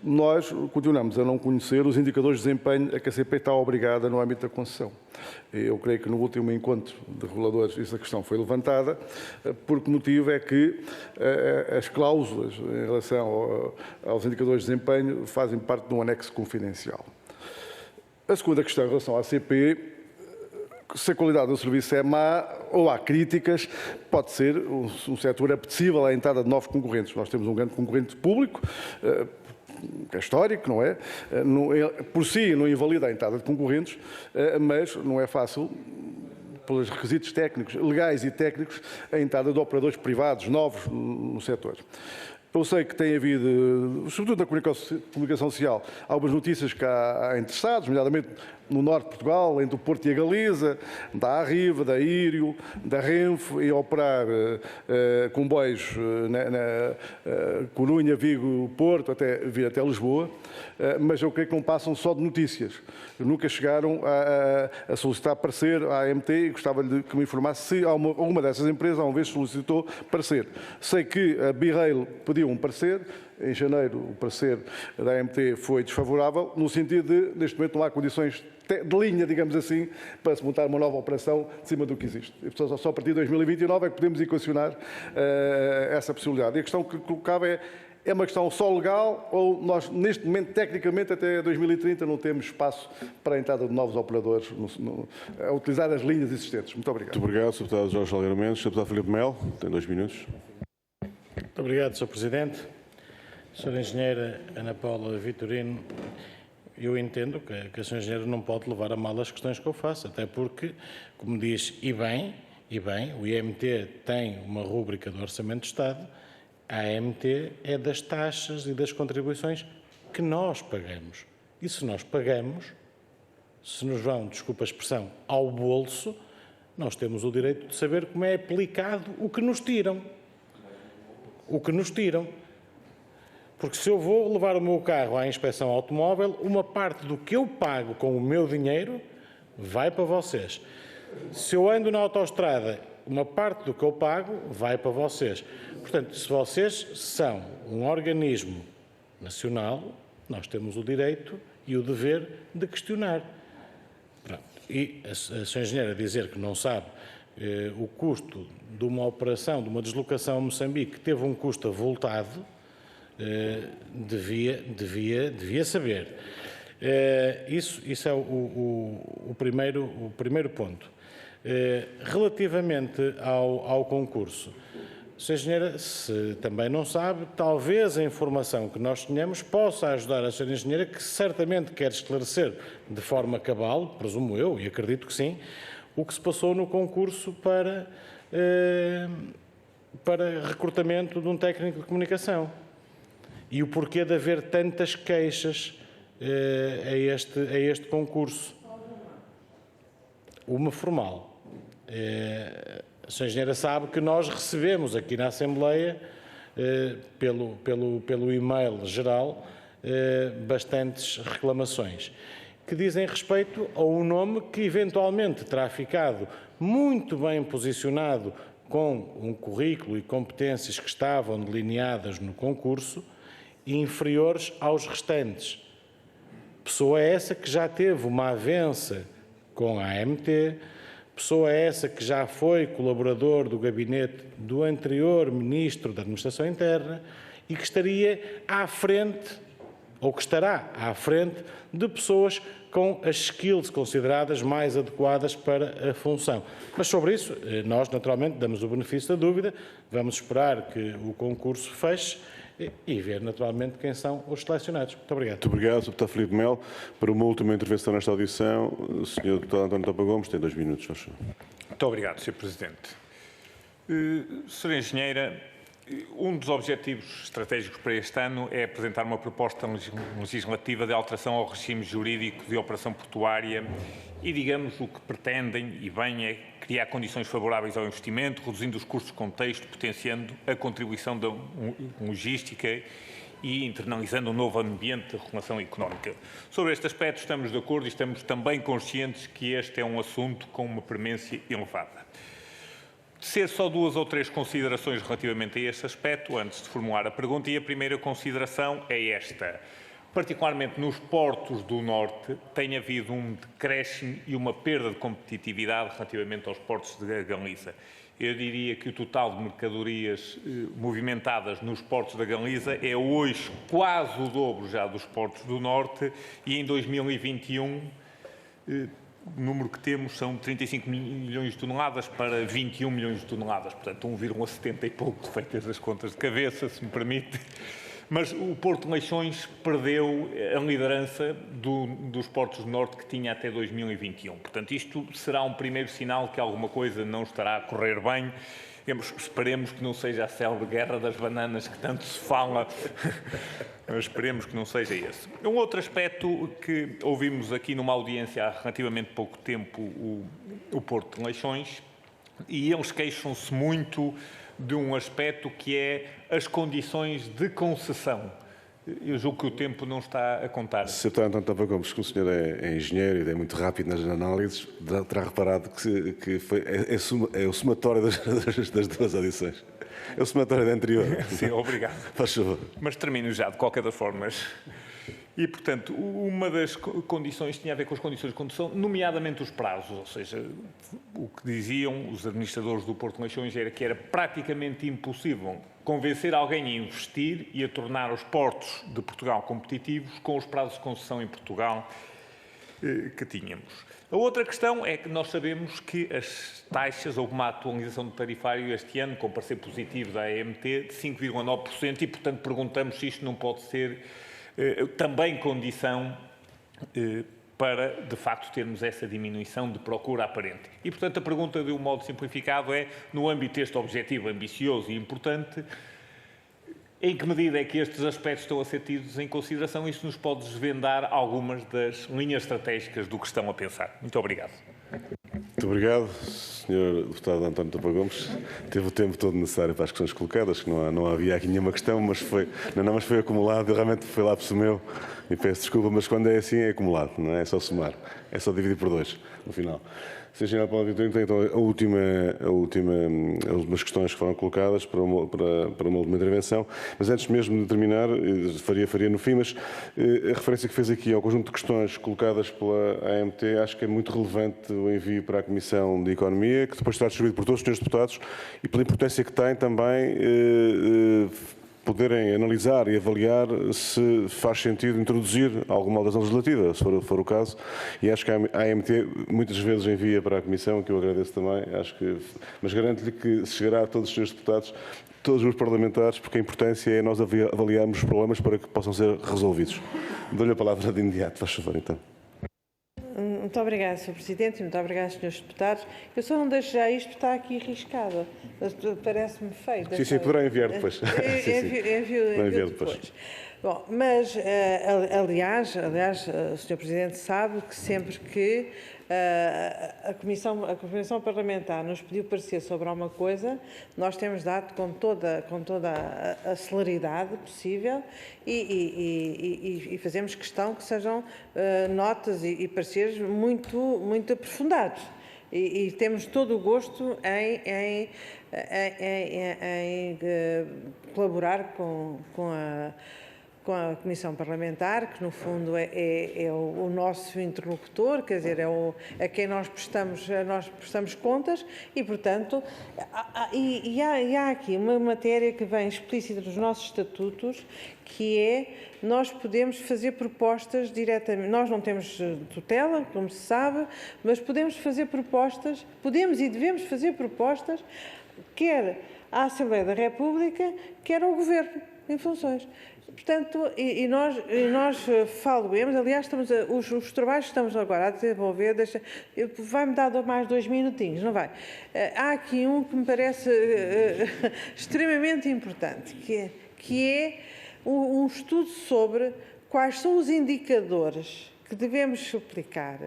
nós continuamos a não conhecer os indicadores de desempenho a que a CP está obrigada no âmbito da concessão. Eu creio que no último encontro de reguladores essa questão foi levantada, por que motivo é que as cláusulas em relação aos indicadores de desempenho fazem parte de um anexo confidencial. A segunda questão em relação à CP, se a qualidade do serviço é má ou há críticas, pode ser um setor apetecível à entrada de novos concorrentes. Nós temos um grande concorrente público, que é histórico, não é? Por si não invalida a entrada de concorrentes, mas não é fácil, pelos requisitos técnicos, legais e técnicos, a entrada de operadores privados novos no setor. Eu sei que tem havido, sobretudo na comunicação social, algumas notícias que há interessados, nomeadamente no norte de Portugal, entre o Porto e a Galiza, da Arriva, da Írio, da Renfe, e operar comboios na Corunha, Vigo, Porto, vir até Lisboa, mas eu creio que não passam só de notícias. Nunca chegaram a solicitar parecer à AMT e gostava de que me informasse se alguma dessas empresas alguma vez solicitou parecer. Sei que a B-Rail pediu um parecer. Em janeiro, o parecer da AMT foi desfavorável, no sentido de, neste momento, não há condições de linha, digamos assim, para se montar uma nova operação de cima do que existe. E, portanto, só a partir de 2029 é que podemos equacionar essa possibilidade. E a questão que colocava é uma questão só legal ou nós, neste momento, tecnicamente, até 2030, não temos espaço para a entrada de novos operadores a utilizar as linhas existentes? Muito obrigado. Muito obrigado, Sr. Deputado Jorge Salgueiro Mendes. Sr. Deputado Filipe Melo, tem 2 minutos. Muito obrigado, Sr. Presidente. Sra. Engenheira Ana Paula Vitorino, eu entendo que a Sra. Engenheira não pode levar a mal as questões que eu faço, até porque, como diz, e bem, o IMT tem uma rúbrica do Orçamento de Estado, a AMT é das taxas e das contribuições que nós pagamos. E se nós pagamos, se nos vão, desculpa a expressão, ao bolso, nós temos o direito de saber como é aplicado o que nos tiram. Porque se eu vou levar o meu carro à inspeção automóvel, uma parte do que eu pago com o meu dinheiro vai para vocês. Se eu ando na autoestrada, uma parte do que eu pago vai para vocês. Portanto, se vocês são um organismo nacional, nós temos o direito e o dever de questionar. Pronto. e a Sra. Engenheira dizer que não sabe o custo de uma operação, de uma deslocação a Moçambique, que teve um custo avultado, devia saber. Isso é o primeiro ponto. Relativamente ao concurso, a Sra. Engenheira, se também não sabe, talvez a informação que nós tenhamos possa ajudar a Sra. Engenheira, que certamente quer esclarecer de forma cabal, presumo eu, e acredito que sim, o que se passou no concurso para recrutamento de um técnico de comunicação e o porquê de haver tantas queixas a este concurso. Uma formal. A Sra. Engenheira sabe que nós recebemos aqui na Assembleia, pelo e-mail geral, bastantes reclamações que dizem respeito a um nome que eventualmente terá ficado muito bem posicionado com um currículo e competências que estavam delineadas no concurso, inferiores aos restantes. Pessoa essa que já teve uma avença com a AMT, pessoa essa que já foi colaborador do gabinete do anterior Ministro da Administração Interna e que estaria à frente, ou que estará à frente, de pessoas com as skills consideradas mais adequadas para a função. Mas sobre isso, nós naturalmente damos o benefício da dúvida, vamos esperar que o concurso feche e ver naturalmente quem são os selecionados. Muito obrigado. Muito obrigado, Sr. Deputado Filipe Melo. Para uma última intervenção nesta audição, o Sr. Deputado António Topa Gomes tem 2 minutos. Muito obrigado, Sr. Presidente. Sra. Engenheira, um dos objetivos estratégicos para este ano é apresentar uma proposta legislativa de alteração ao regime jurídico de operação portuária e, digamos, o que pretendem, e bem, é criar condições favoráveis ao investimento, reduzindo os custos de contexto, potenciando a contribuição da logística e internalizando um novo ambiente de relação económica. Sobre este aspecto estamos de acordo e estamos também conscientes que este é um assunto com uma premência elevada. De ser só 2 ou 3 considerações relativamente a este aspecto, antes de formular a pergunta, e a primeira consideração é esta. Particularmente nos portos do Norte, tem havido um decréscimo e uma perda de competitividade relativamente aos portos da Galiza. Eu diria que o total de mercadorias movimentadas nos portos da Galiza é hoje quase o dobro já dos portos do Norte e em 2021 o número que temos são 35 milhões de toneladas para 21 milhões de toneladas, portanto 1,70 e pouco, feitas as contas de cabeça, se me permite. Mas o Porto de Leixões perdeu a liderança dos portos do Norte que tinha até 2021. Portanto, isto será um primeiro sinal que alguma coisa não estará a correr bem. Esperemos que não seja a célebre guerra das bananas que tanto se fala, mas esperemos que não seja esse. Um outro aspecto que ouvimos aqui numa audiência há relativamente pouco tempo, o Porto de Leixões, e eles queixam-se muito de um aspecto que é as condições de concessão. Eu julgo que o tempo não está a contar. Sr. Deputado António Topa Gomes, como o senhor é engenheiro e é muito rápido nas análises, terá reparado que é o somatório das 2 audições. É o somatório da anterior. Sim, obrigado. Faz favor. Mas termino já, de qualquer das formas. E, portanto, uma das condições tinha a ver com as condições de condução, nomeadamente os prazos, ou seja, o que diziam os administradores do Porto de Leixões era que era praticamente impossível convencer alguém a investir e a tornar os portos de Portugal competitivos com os prazos de concessão em Portugal que tínhamos. A outra questão é que nós sabemos que as taxas, houve uma atualização do tarifário este ano, com parecer positivo da AMT, de 5,9% e, portanto, perguntamos se isto não pode ser também condição para, de facto, termos essa diminuição de procura aparente. E, portanto, a pergunta de um modo simplificado é, no âmbito deste objetivo ambicioso e importante, em que medida é que estes aspectos estão a ser tidos em consideração? Isso nos pode desvendar algumas das linhas estratégicas do que estão a pensar. Muito obrigado. Muito obrigado, Sr. Deputado António Topa Gomes. Teve o tempo todo necessário para as questões colocadas, que não havia aqui nenhuma questão, mas foi acumulado. Eu realmente foi lapso meu e peço desculpa, mas quando é assim é acumulado, não é? É só somar, é só dividir por 2 no final. Sr. Engenheiro Paulo Vitorino tem então as últimas questões que foram colocadas para uma última intervenção, mas antes mesmo de terminar, faria no fim, mas a referência que fez aqui ao conjunto de questões colocadas pela AMT, acho que é muito relevante o envio para a Comissão de Economia, que depois será distribuído por todos os senhores deputados e pela importância que tem também poderem analisar e avaliar se faz sentido introduzir alguma alteração legislativa, se for o caso, e acho que a AMT muitas vezes envia para a Comissão, que eu agradeço também, mas garanto-lhe que chegará a todos os senhores deputados, todos os parlamentares, porque a importância é nós avaliarmos os problemas para que possam ser resolvidos. Dou-lhe a palavra de imediato, faz favor, então. Muito obrigada, Sr. Presidente, e muito obrigada, Srs. Deputados. Eu só não deixo já isto, está aqui riscado. Parece-me feio. Sim, poderá enviar depois. Envio depois. Bom, mas, aliás, o Sr. Presidente sabe que sempre que a Comissão Parlamentar nos pediu parecer sobre alguma coisa, nós temos dado com toda a celeridade possível e fazemos questão que sejam notas e pareceres muito aprofundados. E temos todo o gosto em colaborar com a Comissão Parlamentar, que no fundo é o nosso interlocutor, quer dizer, a quem nós prestamos contas e, portanto, há aqui uma matéria que vem explícita dos nossos estatutos, que é nós podemos fazer propostas diretamente. Nós não temos tutela, como se sabe, mas podemos fazer propostas, podemos e devemos fazer propostas, quer à Assembleia da República, quer ao Governo, em funções. Portanto, nós falo-emos, aliás, os trabalhos que estamos agora a desenvolver, vai-me dar mais 2 minutinhos, não vai? Há aqui um que me parece extremamente importante, que é um estudo sobre quais são os indicadores que devemos aplicar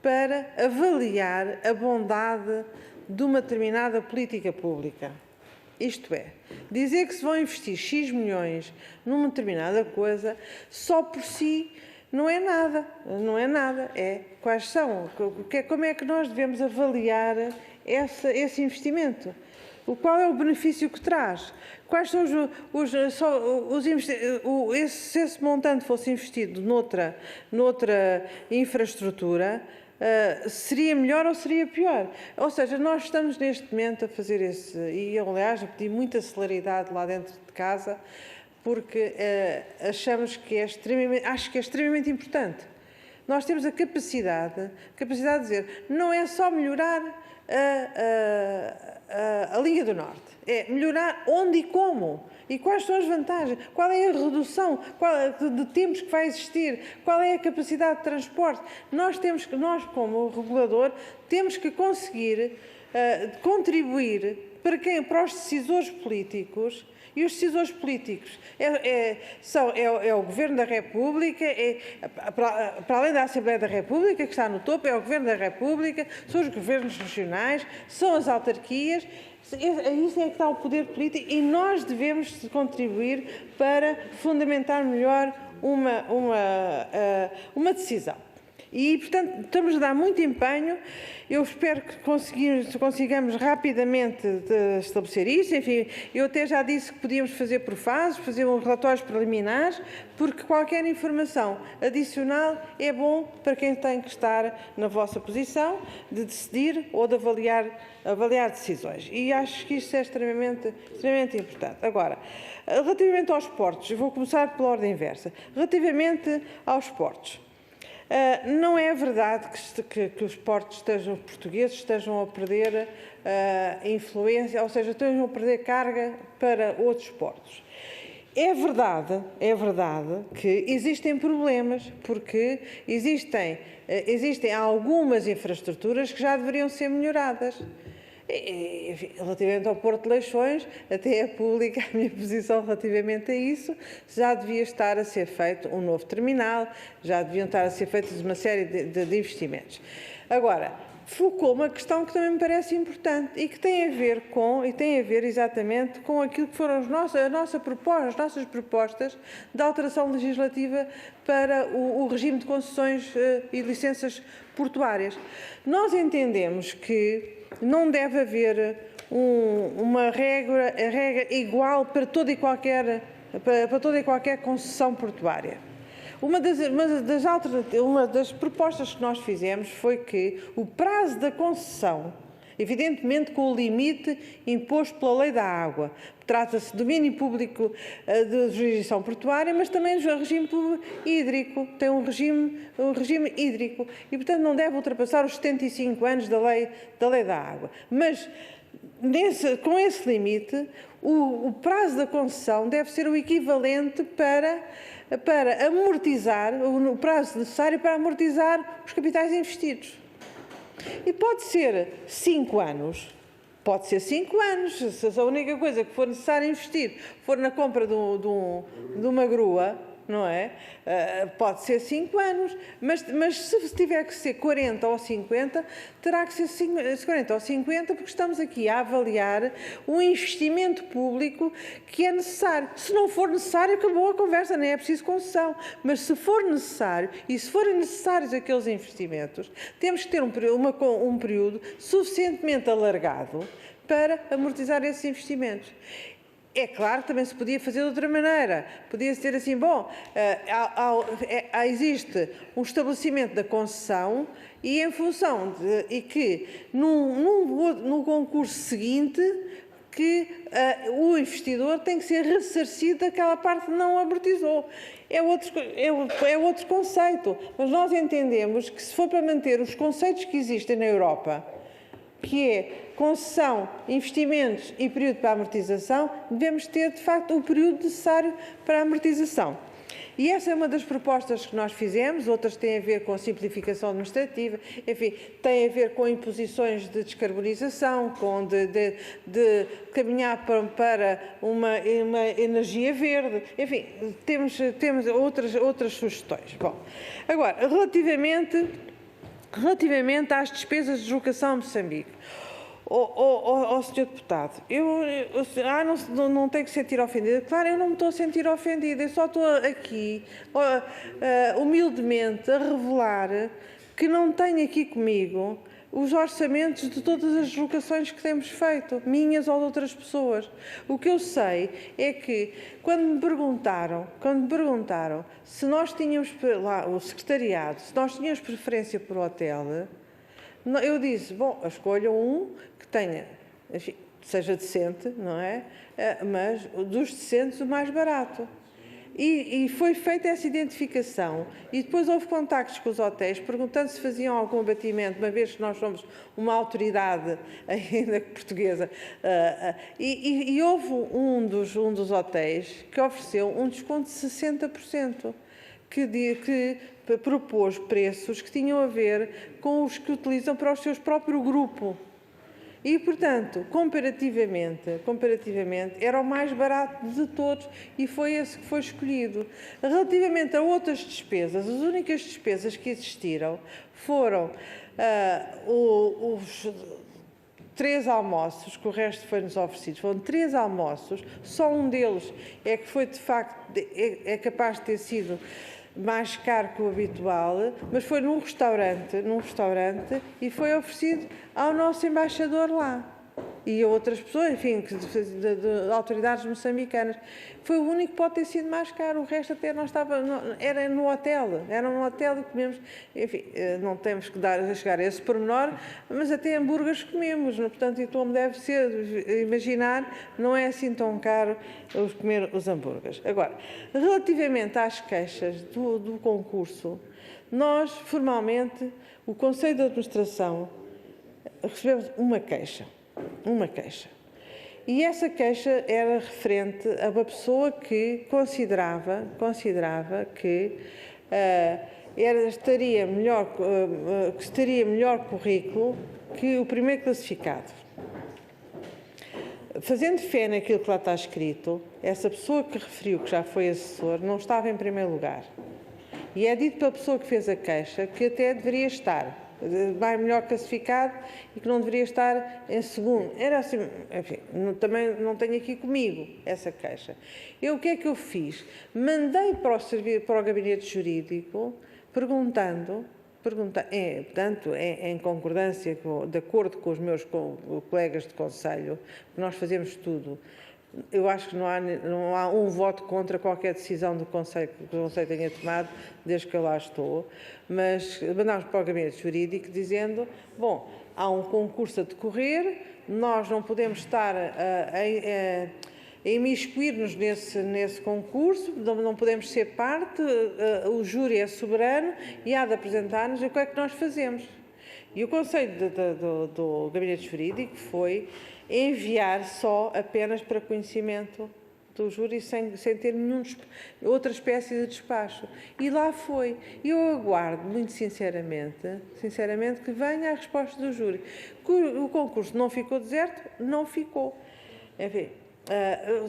para avaliar a bondade de uma determinada política pública. Isto é, dizer que se vão investir X milhões numa determinada coisa, só por si não é nada. Não é nada. É quais são, como é que nós devemos avaliar esse investimento? Qual é o benefício que traz? Quais são se esse montante fosse investido noutra infraestrutura, seria melhor ou seria pior? Ou seja, nós estamos neste momento a fazer e aliás a pedir muita celeridade lá dentro de casa, porque acho que é extremamente importante. Nós temos a capacidade de dizer, não é só melhorar a linha do Norte, é melhorar onde e como. E quais são as vantagens? Qual é a redução de tempos que vai existir? Qual é a capacidade de transporte? Nós, como regulador, temos que conseguir contribuir para os decisores políticos. E os decisores políticos é o Governo da República, para além da Assembleia da República, que está no topo, é o Governo da República, são os governos regionais, são as autarquias. Isso é que está o poder político e nós devemos contribuir para fundamentar melhor uma decisão. E, portanto, estamos a dar muito empenho. Eu espero que consigamos rapidamente estabelecer isso. Enfim, eu até já disse que podíamos fazer por fases, fazer relatórios preliminares, porque qualquer informação adicional é bom para quem tem que estar na vossa posição de decidir ou de avaliar decisões. E acho que isso é extremamente importante. Agora, relativamente aos portos, vou começar pela ordem inversa. Relativamente aos portos, não é verdade que os portos portugueses estejam a perder influência, ou seja, estejam a perder carga para outros portos. É verdade que existem problemas, porque existem algumas infraestruturas que já deveriam ser melhoradas. Relativamente ao Porto de Leixões, até é pública a minha posição relativamente a isso, já devia estar a ser feito um novo terminal, já deviam estar a ser feitas uma série de investimentos. Agora, focou uma questão que também me parece importante e que tem a ver exatamente com aquilo que foram as nossas propostas de alteração legislativa para o regime de concessões e licenças portuárias. Nós entendemos que não deve haver uma regra igual para toda e qualquer concessão portuária. Uma das propostas que nós fizemos foi que o prazo da concessão, evidentemente com o limite imposto pela Lei da Água, trata-se de domínio público de jurisdição portuária, mas também do regime hídrico, tem um regime hídrico e, portanto, não deve ultrapassar os 75 anos da Lei da Água. Mas, com esse limite, o prazo da concessão deve ser o equivalente para amortizar, o prazo necessário para amortizar os capitais investidos. E pode ser 5 anos. Pode ser 5 anos. Se a única coisa que for necessário investir for na compra de uma grua, não é? Pode ser 5 anos, mas se tiver que ser 40 ou 50, terá que ser 40 ou 50, porque estamos aqui a avaliar um investimento público que é necessário. Se não for necessário, acabou a conversa, nem é preciso concessão. Mas se for necessário, e se forem necessários aqueles investimentos, temos que ter um período suficientemente alargado para amortizar esses investimentos. É claro que também se podia fazer de outra maneira. Podia-se dizer assim, bom, existe um estabelecimento da concessão e em função e que num concurso seguinte que o investidor tem que ser ressarcido daquela parte que não amortizou. É outro conceito. Mas nós entendemos que se for para manter os conceitos que existem na Europa, que é concessão, investimentos e período para amortização, devemos ter, de facto, o período necessário para a amortização. E essa é uma das propostas que nós fizemos, outras têm a ver com a simplificação administrativa, enfim, têm a ver com imposições de descarbonização, com de caminhar para uma energia verde, enfim, temos outras sugestões. Bom, agora, relativamente às despesas de deslocação a Moçambique, Sr. Deputado, não tenho que se sentir ofendida. Claro, eu não me estou a sentir ofendida, eu só estou aqui, humildemente, a revelar que não tenho aqui comigo os orçamentos de todas as deslocações que temos feito, minhas ou de outras pessoas. O que eu sei é que, quando me perguntaram se nós tínhamos, lá, o secretariado, se nós tínhamos preferência por hotel, eu disse, bom, escolham um que tenha, enfim, seja decente, não é? Mas dos decentes o mais barato. E foi feita essa identificação e depois houve contactos com os hotéis perguntando se faziam algum abatimento, uma vez que nós somos uma autoridade ainda portuguesa. E houve um dos hotéis que ofereceu um desconto de 60%, que propôs preços que tinham a ver com os que utilizam para o seu próprio grupo. E, portanto, comparativamente, era o mais barato de todos e foi esse que foi escolhido. Relativamente a outras despesas, as únicas despesas que existiram foram os 3 almoços, que o resto foi-nos oferecido. Foram 3 almoços, só um deles é que foi, de facto, é capaz de ter sido mais caro que o habitual, mas foi num restaurante e foi oferecido ao nosso embaixador lá e a outras pessoas, enfim, de autoridades moçambicanas. Foi o único que pode ter sido mais caro, o resto até não estava, era no hotel e comemos, enfim, não temos que chegar a esse pormenor, mas até hambúrgueres comemos, portanto, e como deve ser, imaginar, não é assim tão caro comer os hambúrgueres. Agora, relativamente às queixas do concurso, nós, formalmente, o Conselho de Administração, recebemos uma queixa. E essa queixa era referente a uma pessoa que considerava que teria melhor currículo que o primeiro classificado. Fazendo fé naquilo que lá está escrito, essa pessoa que referiu que já foi assessor não estava em primeiro lugar. E é dito pela pessoa que fez a queixa que até deveria estar vai melhor classificado e que não deveria estar em segundo. Era assim, enfim, também não tenho aqui comigo essa queixa. O que é que eu fiz? Mandei para o gabinete jurídico perguntando, portanto, em concordância, de acordo com os meus colegas de Conselho, que nós fazemos tudo. Eu acho que não há um voto contra qualquer decisão do Conselho que o Conselho tenha tomado, desde que eu lá estou, mas mandámos para o gabinete jurídico dizendo, bom, há um concurso a decorrer, nós não podemos estar a imiscuir-nos nesse concurso, não podemos ser parte, o júri é soberano e há de apresentar-nos o que é que nós fazemos. E o conselho do gabinete jurídico foi enviar apenas para conhecimento do júri sem ter nenhuma outra espécie de despacho. E lá foi. Eu aguardo, muito sinceramente, que venha a resposta do júri. O concurso não ficou deserto? Não ficou. Enfim,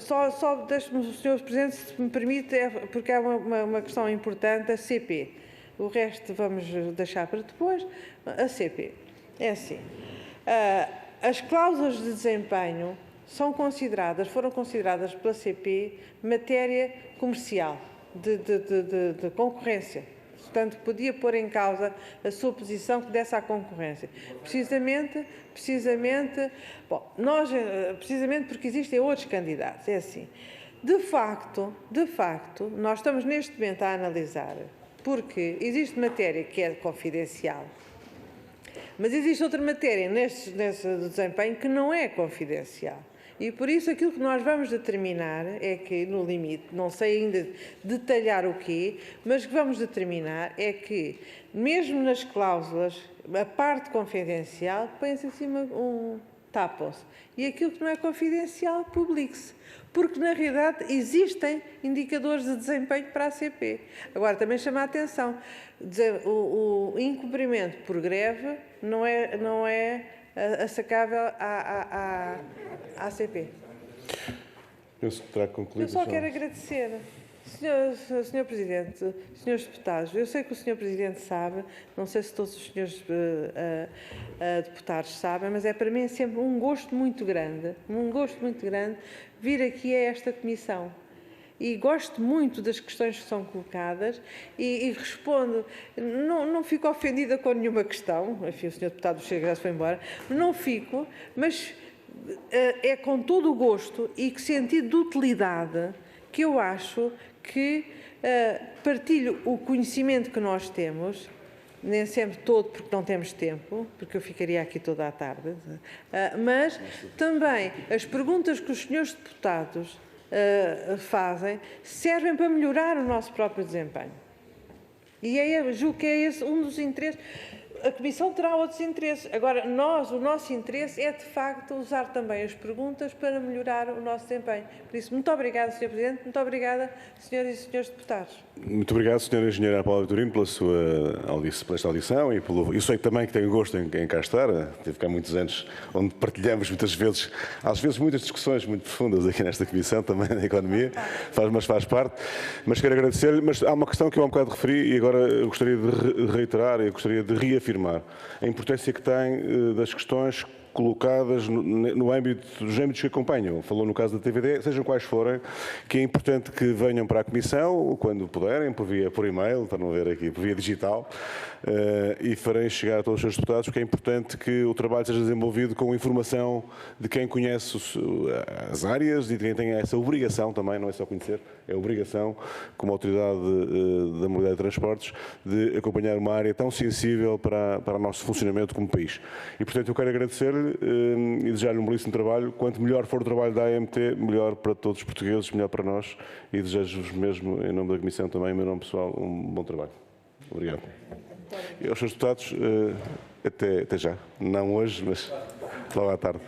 só deixe-me, Sr. Presidente, se me permite, porque é uma questão importante, a CP. O resto vamos deixar para depois. A CP. É assim. As cláusulas de desempenho foram consideradas pela CP matéria comercial, de concorrência. Portanto, podia pôr em causa a sua posição que desse à concorrência. Precisamente porque existem outros candidatos. É assim. De facto, nós estamos neste momento a analisar, porque existe matéria que é confidencial, mas existe outra matéria nesse desempenho que não é confidencial. E por isso aquilo que nós vamos determinar é que, no limite, não sei ainda detalhar o quê, mas que vamos determinar é que, mesmo nas cláusulas, a parte confidencial, põe-se acima tapam-se. E aquilo que não é confidencial, publique-se. Porque, na realidade, existem indicadores de desempenho para a CP. Agora, também chama a atenção, o incumprimento por greve não é assacável à CP. Eu só quero agradecer. Senhor Presidente, senhores deputados, eu sei que o Senhor Presidente sabe, não sei se todos os senhores deputados sabem, mas para mim é sempre um gosto muito grande vir aqui a esta comissão. E gosto muito das questões que são colocadas e respondo, não fico ofendida com nenhuma questão, enfim, o Sr. Deputado Chega já se foi embora, não fico, mas é com todo o gosto e que sentido de utilidade que eu acho que partilho o conhecimento que nós temos, nem sempre todo porque não temos tempo, porque eu ficaria aqui toda a tarde, mas também as perguntas que os senhores deputados fazem servem para melhorar o nosso próprio desempenho. E julgo que é esse um dos interesses. A Comissão terá outros interesses. Agora, o nosso interesse é, de facto, usar também as perguntas para melhorar o nosso desempenho. Por isso, muito obrigada, Sr. Presidente, muito obrigada, senhoras e senhores deputados. Muito obrigado, Sra. Engenheira Ana Paula Vitorino, pela esta audição e eu sei também que tenho gosto em cá estar. Tive cá muitos anos onde partilhamos muitas vezes, às vezes muitas discussões muito profundas aqui nesta Comissão, também na Economia, mas faz parte. Mas quero agradecer-lhe, mas há uma questão que eu há um bocado referi e agora eu gostaria de reiterar, eu gostaria de reafirmar a importância que tem das questões colocadas no âmbito dos âmbitos que acompanham. Falou no caso da TVD, sejam quais forem, que é importante que venham para a Comissão, quando puderem, por e-mail, para não ver aqui, por via digital, e farei chegar a todos os seus deputados, porque é importante que o trabalho seja desenvolvido com informação de quem conhece as áreas e de quem tem essa obrigação também, não é só conhecer, é obrigação, como autoridade da mobilidade de transportes, de acompanhar uma área tão sensível para o nosso funcionamento como país. E, portanto, eu quero agradecer-lhe e desejar-lhe um belíssimo trabalho. Quanto melhor for o trabalho da AMT, melhor para todos os portugueses, melhor para nós, e desejo-vos mesmo, em nome da Comissão também, em meu nome pessoal, um bom trabalho. Obrigado. E aos seus deputados, até já. Não hoje, mas logo à tarde.